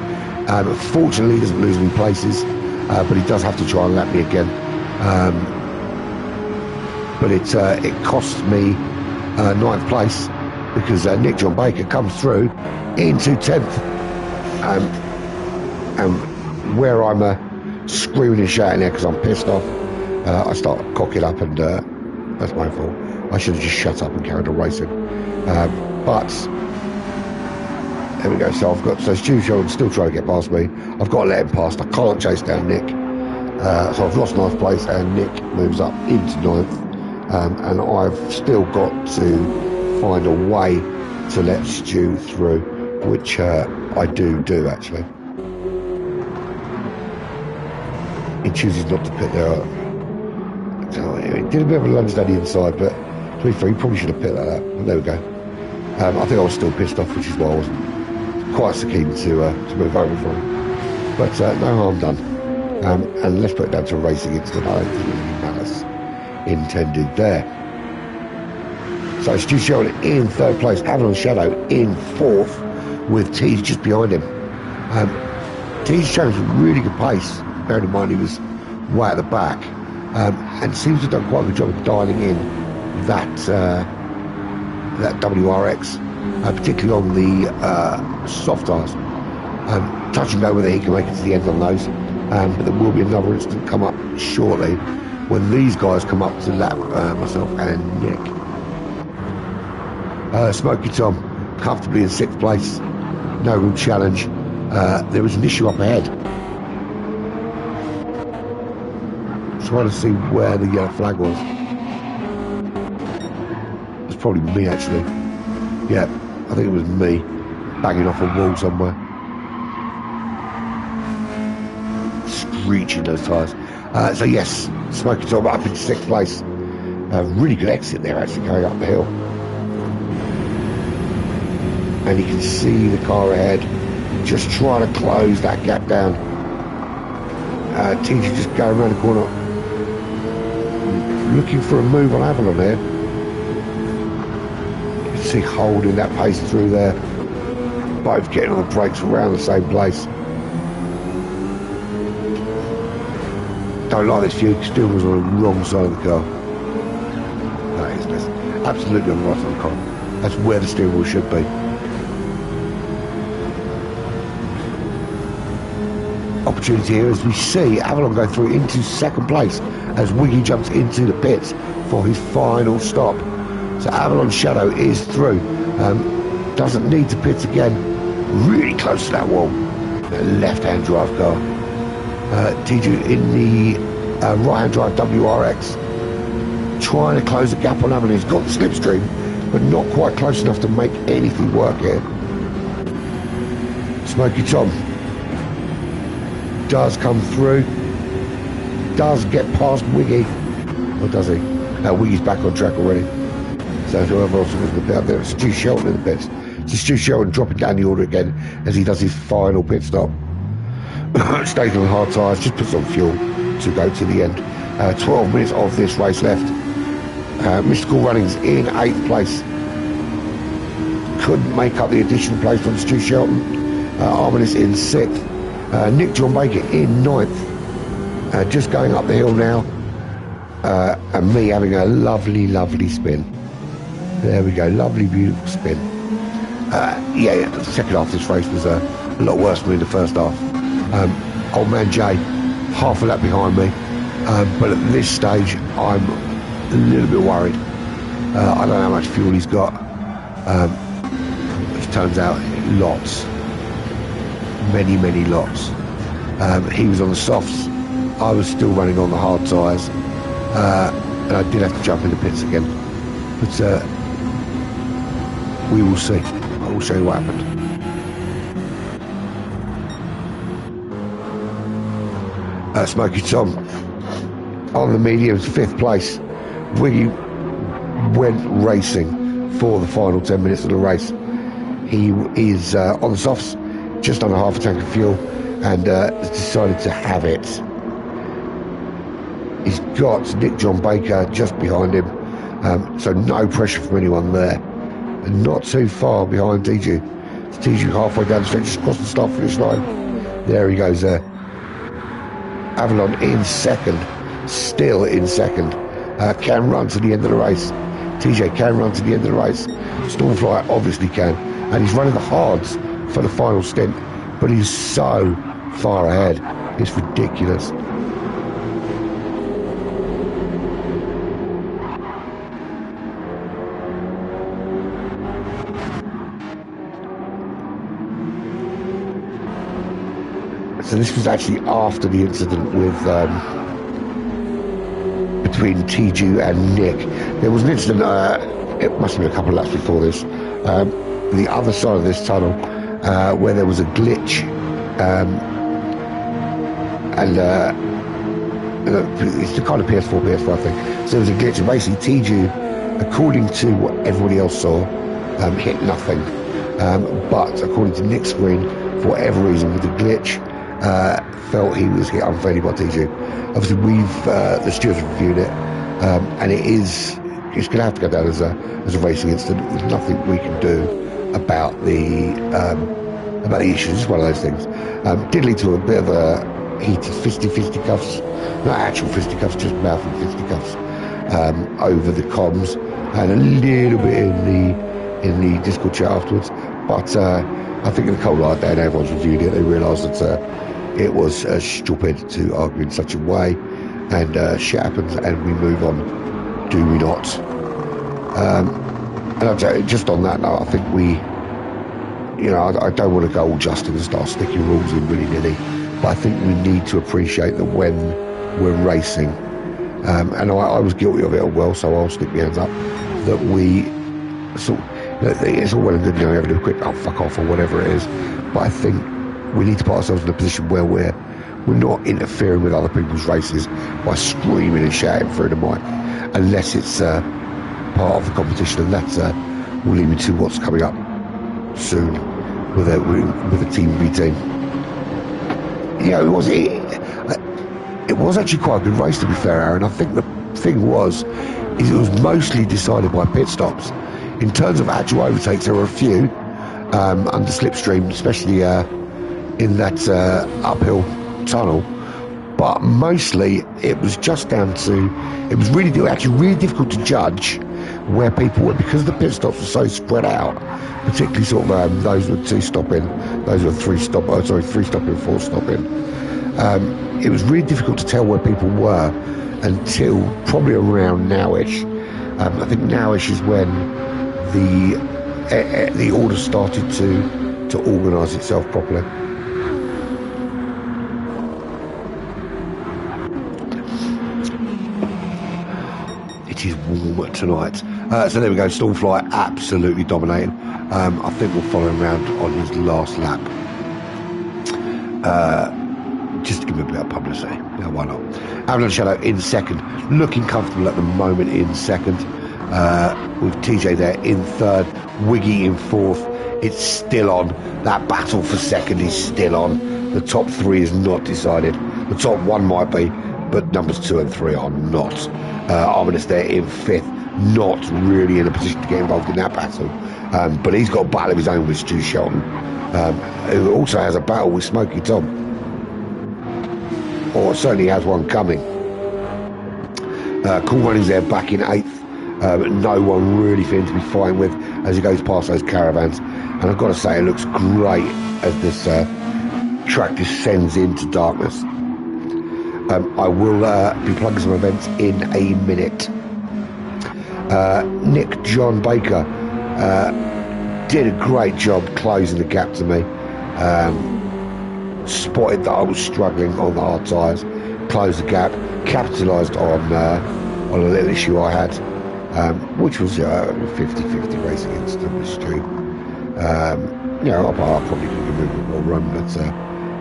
Fortunately, he doesn't lose any places, but he does have to try and lap me again. But it costs me 9th place because Nick John Baker comes through into 10th. And where I'm screaming and shouting there because I'm pissed off, I start cocking up, and that's my fault. I should have just shut up and carried on racing. But there we go. So Stu Sheldon still trying to get past me. I've got to let him past. I can't chase down Nick. So I've lost 9th place, and Nick moves up into 9th. And I've still got to find a way to let Stu through, which I do actually. He chooses not to pit there. So he did a bit of a lunge down the inside, but to be fair, he probably should have pit like that. But there we go. I think I was still pissed off, which is why I wasn't quite so keen to move over from him. But no harm done. And let's put it down to a racing incident. I don't think there's any malice intended there. So Stu Sheldon in 3rd place, Avalon Shadow in 4th, with Tees just behind him. Tees showing some really good pace, bearing in mind he was way at the back, and seems to have done quite a good job of dialing in that WRX, particularly on the soft tyres. Touch and go whether he can make it to the end on those, but there will be another incident come up shortly when these guys come up to lap myself and Nick. Smoky Tom comfortably in 6th place, no real challenge. There was an issue up ahead. Trying to see where the yellow flag was. It's probably me actually. Yeah, I think it was me banging off a wall somewhere. Screeching those tyres. So yes, Smoky Tom up in 6th place. Really good exit there actually going up the hill. And you can see the car ahead just trying to close that gap down. TJ just going around the corner looking for a move on Avalon there. You can see holding that pace through there. Both getting on the brakes around the same place. Don't like this view, still was on the wrong side of the car. That is best. Absolutely on the right side of the car. That's where the steering wheel should be. Opportunity here as we see Avalon go through into 2nd place as Wiggy jumps into the pits for his final stop. So Avalon Shadow is through. Doesn't need to pit again. Really close to that wall. Left-hand drive car. TJ in the right-hand drive WRX. Trying to close the gap on Avalon. He's got the slipstream, but not quite close enough to make anything work here. Smoky Tom does come through, does get past Wiggy, or does he? Wiggy's back on track already. So whoever else was in the pit up there, it's Stu Shelton in the pits. So Stu Shelton dropping down the order again as he does his final pit stop. Stays on hard tyres, just puts on fuel to go to the end. 12 minutes of this race left. Mystical Runnings in 8th place. Couldn't make up the additional place on Stu Shelton. Arminis in 6th. Nick John Baker in 9th, just going up the hill now, and me having a lovely spin. There we go, lovely beautiful spin. Yeah, the second half of this race was a lot worse than in the first half. Old man Jay half a lap behind me, but at this stage I'm a little bit worried. I don't know how much fuel he's got. It turns out lots. Many lots. He was on the softs, I was still running on the hard tyres, and I did have to jump in the pits again. But we will see. I will show you what happened. Smoky Tom on the mediums, 5th place. Wiggy went racing for the final 10 minutes of the race. He is on the softs, just under half a tank of fuel, and has decided to have it. He's got Nick John Baker just behind him, so no pressure from anyone there. And not too far behind TG. It's TG halfway down the stretch, just across the start finish line. There he goes there. Avalon in second, still in second. Can run to the end of the race. TJ can run to the end of the race. Stormfly obviously can. And he's running the hards for the final stint. But he's so far ahead. It's ridiculous. So this was actually after the incident with between TG and Nick. There was an incident, it must have been a couple of laps before this, the other side of this tunnel, where there was a glitch, and it's the kind of PS4 thing. So there was a glitch, and basically TG, according to what everybody else saw, hit nothing. But according to Nick's screen, for whatever reason, with the glitch, felt he was hit unfairly by TG. Obviously, the stewards reviewed it, and it's going to have to go down as a racing incident. There's nothing we can do about the issues. It's one of those things. Did lead to a bit of a heated fisticuffs, not actual fisticuffs, just mouth and fisticuffs over the comms, and a little bit in the Discord chat afterwards. But I think in the cold light day, and everyone's reviewed it, they realised that it was stupid to argue in such a way, and shit happens, and we move on, do we not? And just on that note, I think I don't want to go all Justin and start sticking rules in willy-nilly, but I think we need to appreciate that when we're racing, and I was guilty of it as well, so I'll stick my hands up, that we sort of, it's all well and good, having a quick fuck off or whatever it is, but I think we need to put ourselves in a position where we're not interfering with other people's races by screaming and shouting through the mic, unless it's part of the competition, and that will lead me to what's coming up soon with a Team B team. It was actually quite a good race, to be fair, Aaron. I think the thing was it was mostly decided by pit stops. In terms of actual overtakes, there were a few under slipstream, especially in that uphill tunnel, but mostly it was just down to, it was really difficult to judge where people were, because the pit stops were so spread out, particularly sort of those were 2 stopping, those were 3 stopping, 4 stopping. It was really difficult to tell where people were until probably around nowish. I think nowish is when the order started to organise itself properly. It is warm tonight. So there we go, Stormfly absolutely dominating. I think we'll follow him around on his last lap. Just to give him a bit of publicity. Yeah, why not? Avalon Shadow in second, looking comfortable at the moment in second. With TJ there in third, Wiggy in fourth. It's still on. That battle for second is still on. The top 3 is not decided. The top 1 might be, but numbers 2 and 3 are not. Arminus there in fifth, not really in a position to get involved in that battle. But he's got a battle of his own with Stu Shelton, who also has a battle with Smoky Tom. Or certainly has one coming. Cool Running's there back in 8th. No one really feeling to be fighting with as he goes past those caravans, and I've got to say it looks great as this track descends into darkness. I will be plugging some events in a minute. Nick John Baker did a great job closing the gap to me. Spotted that I was struggling on the hard tyres, closed the gap, capitalised on a little issue I had. which was 50-50 racing against the stream. You know, I probably could give him a bit more run, but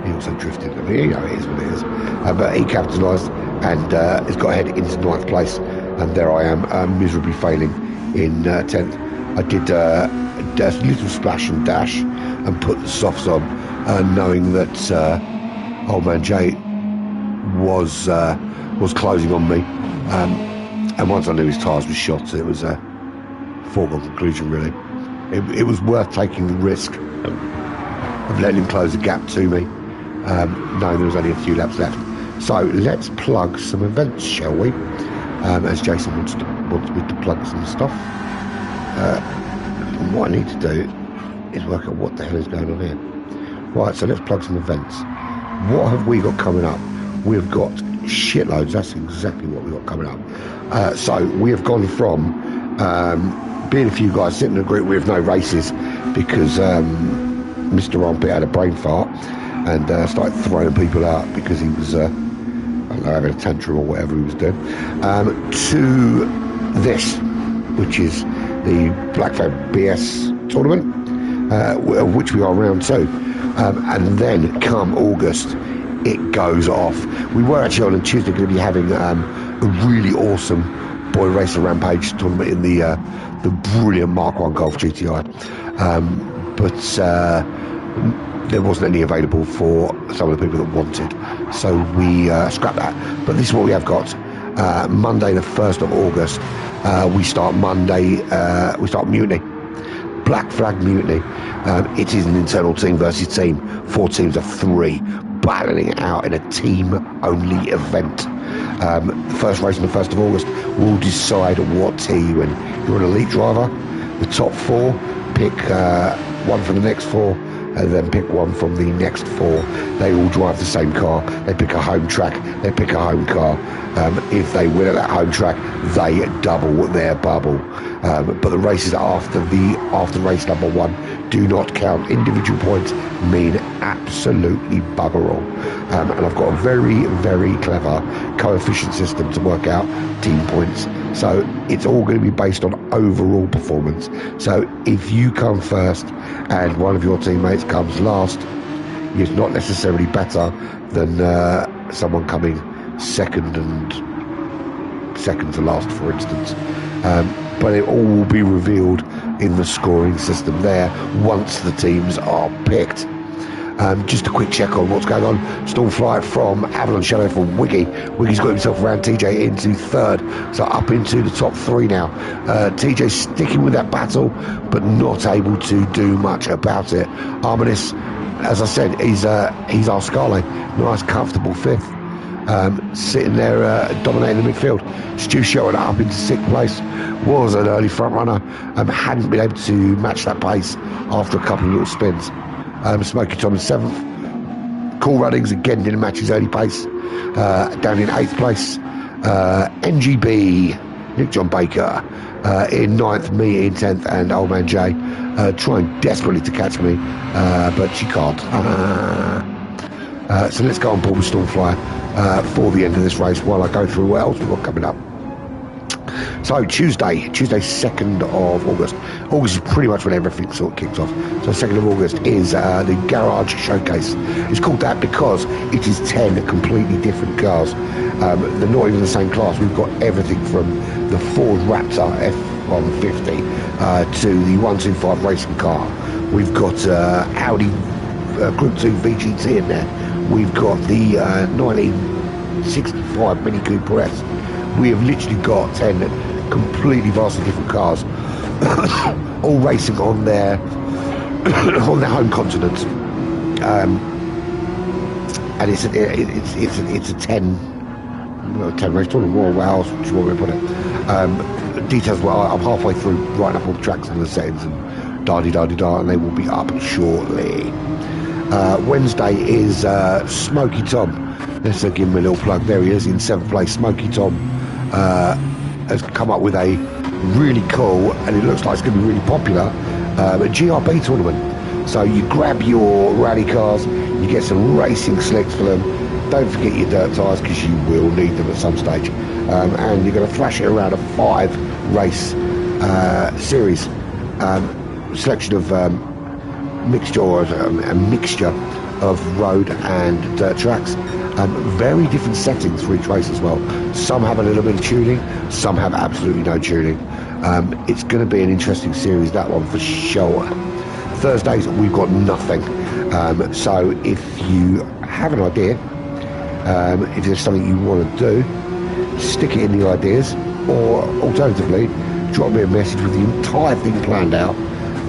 he also drifted. I mean, you know, it is what it is. But he capitalised and has got ahead into 9th place, and there I am, miserably failing in 10th. I did a little splash and dash and put the softs on, knowing that old man Jay was closing on me. And once I knew his tyres were shot, it was a foregone conclusion, really. It was worth taking the risk of letting him close the gap to me, knowing there was only a few laps left. So let's plug some events, shall we? As Jason wants me to plug some stuff. What I need to do is work out what the hell is going on here. Right, so let's plug some events. What have we got coming up? We've got shitloads. That's exactly what we've got coming up. So we have gone from being a few guys sitting in a group with no races because Mr. Armpit had a brain fart and started throwing people out because he was I don't know, having a tantrum or whatever he was doing, to this, which is the Black Flag BS tournament, of which we are round 2, and then come August it goes off. We were actually on Tuesday going to be having a really awesome Boy Racer Rampage tournament in the brilliant Mark 1 Golf GTI, but there wasn't any available for some of the people that wanted, so we scrapped that. But this is what we have got. Monday the 1st of August, we start Mutiny, Black Flag Mutiny. It is an internal team versus team, 4 teams of 3 battling it out in a team only event. The first race on the 1st of August will decide what team. And you're an elite driver, the top 4 pick one from the next 4 and then pick one from the next 4. They all drive the same car. They pick a home track. They pick a home car. If they win at that home track, they double their bubble. But the races after race number 1 do not count. Individual points mean absolutely bugger all. And I've got a very, very clever coefficient system to work out team points. So it's all going to be based on overall performance. So if you come first and one of your teammates comes last, it's not necessarily better than someone coming second to last, for instance. But it all will be revealed in the scoring system there once the teams are picked. Just a quick check on what's going on. Stormflight from Avalon Shadow from Wiggy. Wiggy's got himself around TJ into 3rd, so up into the top 3 now. TJ sticking with that battle, but not able to do much about it. Arminis, as I said, he's our Scala. Nice, comfortable 5th. Sitting there dominating the midfield. Stu Shelton up into 6th place, was an early front runner, hadn't been able to match that pace after a couple of little spins. Smokey Tom in 7th. Cool Runnings again didn't match his early pace, down in 8th place. NGB, Nick John Baker in 9th, me in 10th, and Old Man Jay trying desperately to catch me, but she can't. So let's go on board with Stormflyer for the end of this race while I go through what else we've got coming up. So Tuesday 2nd of August. August is pretty much when everything sort of kicks off. So 2nd of August is the Garage Showcase. It's called that because it is 10 completely different cars. They're not even the same class. We've got everything from the Ford Raptor F-150 to the 125 racing car. We've got Audi Group 2 VGT in there. We've got the 1965 Mini Cooper S. We have literally got 10 completely vastly different cars, all racing on their home continent, and it's a 10 race tournament. More Wales, which is what we put it. Details. Well, I'm halfway through writing up all the tracks and the settings and da-di-da-di-da, and they will be up shortly. Wednesday is Smokey Tom. Let's give him a little plug. There he is in 7th place. Smokey Tom has come up with a really cool, and it looks like it's going to be really popular, a GRB tournament. So you grab your rally cars, you get some racing slicks for them. Don't forget your dirt tyres because you will need them at some stage. And you're going to thrash it around a 5 race series, selection of mixture, or a mixture of road and dirt tracks. Very different settings for each race as well. Some have a little bit of tuning, some have absolutely no tuning. It's going to be an interesting series, that one for sure. Thursdays we've got nothing, so if you have an idea, if there's something you want to do, stick it in the ideas, or alternatively drop me a message with the entire thing planned out,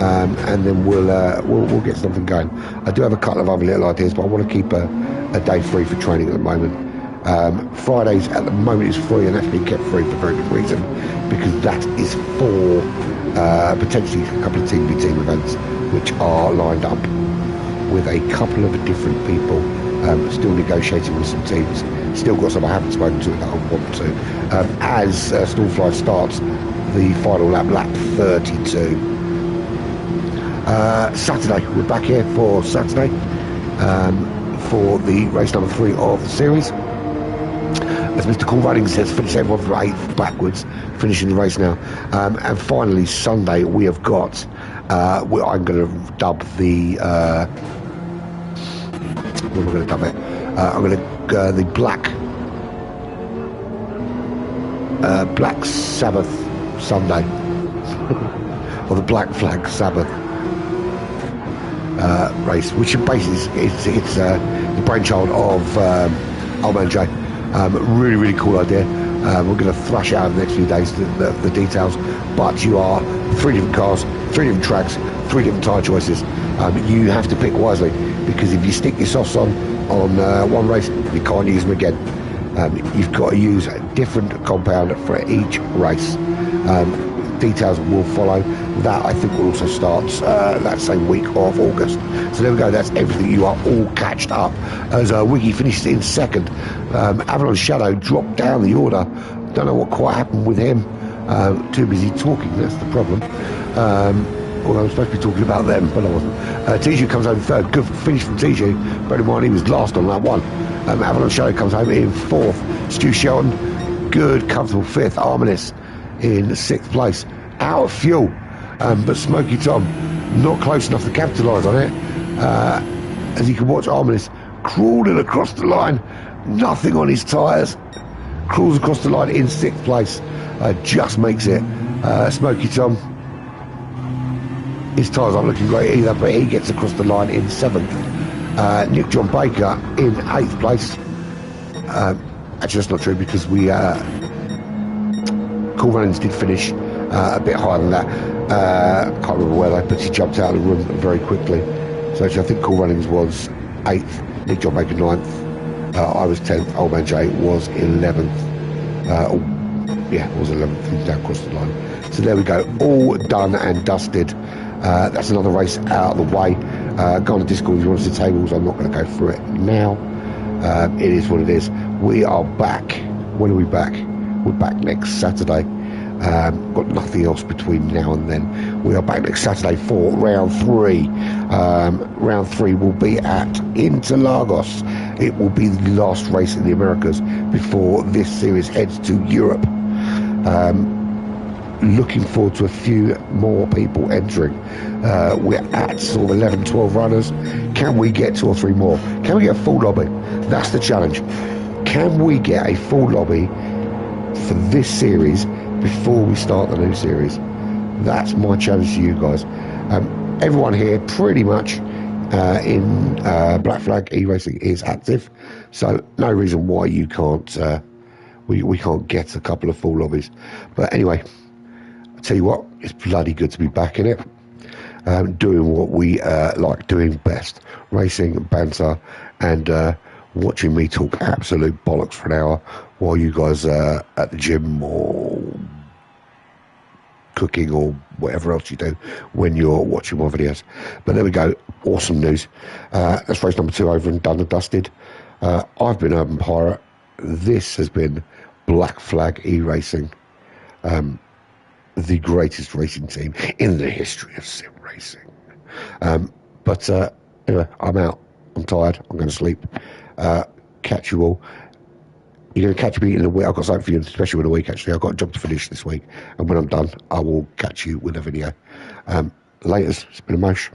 and then we'll get something going. I do have a couple of other little ideas, but I want to keep a day free for training at the moment. Fridays at the moment is free, and that's been kept free for a very good reason, because that is for potentially a couple of team events which are lined up with a couple of different people. Still negotiating with some teams. Still got some I haven't spoken to that I want to. As Stallfly starts the final lap 32. Saturday, we're back here for Saturday for the race number 3 of the series. As Mr. Cool Running says, finish everyone from 8th backwards, finishing the race now. And finally, Sunday, we have got, I'm going to dub the, what am I going to dub it? I'm going to, the Black Sabbath Sunday, or the Black Flag Sabbath race, which basically it's the brainchild of Old Man Jay. Really cool idea. We're going to thrash out in the next few days the details, but you are 3 different cars, 3 different tracks, 3 different tyre choices. You have to pick wisely, because if you stick your softs on one race, you can't use them again. You've got to use a different compound for each race. Details will follow. That I think will also start that same week of August. So there we go, that's everything. You are all catched up as Wiggy finishes in 2nd. Avalon Shadow dropped down the order. Don't know what quite happened with him. Too busy talking, that's the problem. Although I'm supposed to be talking about them, but I wasn't. Tiju comes home 3rd. Good finish from Tiju. Bear in mind he was last on lap 1. Avalon Shadow comes home in 4th. Stu Shelton, good, comfortable 5th. Arminis in 6th place. Out of fuel, but Smoky Tom not close enough to capitalise on it. As you can watch, Arminis crawling across the line, nothing on his tyres. Crawls across the line in 6th place. Just makes it. Smoky Tom, his tyres aren't looking great either, but he gets across the line in 7th. Nick John Baker in 8th place. Actually, that's not true, because we Cool Runnings did finish a bit higher than that. Can't remember where they, but he jumped out of the room very quickly. So actually, I think Cool Runnings was 8th, Nick John Baker 9th, I was 10th, Old Man Jay was 11th. It was 11th, he was down across the line. So there we go, all done and dusted. That's another race out of the way. Go on the Discord if you want to see tables. I'm not going to go through it now. It is what it is. We are back. When are we back? We're back next Saturday. Got nothing else between now and then. We are back next Saturday for round 3. Round 3 will be at Interlagos. It will be the last race in the Americas before this series heads to Europe. Looking forward to a few more people entering. We're at sort of 11, 12 runners. Can we get 2 or 3 more? Can we get a full lobby? That's the challenge. Can we get a full lobby for this series before we start the new series? That's my challenge to you guys. Everyone here pretty much in Black Flag e-racing is active, so no reason why you can't we can't get a couple of full lobbies. But anyway, I tell you what, it's bloody good to be back in it, doing what we like doing best, racing, banter, and watching me talk absolute bollocks for an hour while you guys are at the gym or cooking or whatever else you do when you're watching my videos. But there we go, awesome news. That's race number 2 over and done and dusted. I've been Urban Pirate. This has been Black Flag e-racing, the greatest racing team in the history of sim racing. But anyway, I'm out. I'm tired. I'm going to sleep. Catch you all. You're going to catch me in the week. I've got something for you, especially in the week, actually. I've got a job to finish this week. And when I'm done, I will catch you with a video. Laters. It's been a mosh.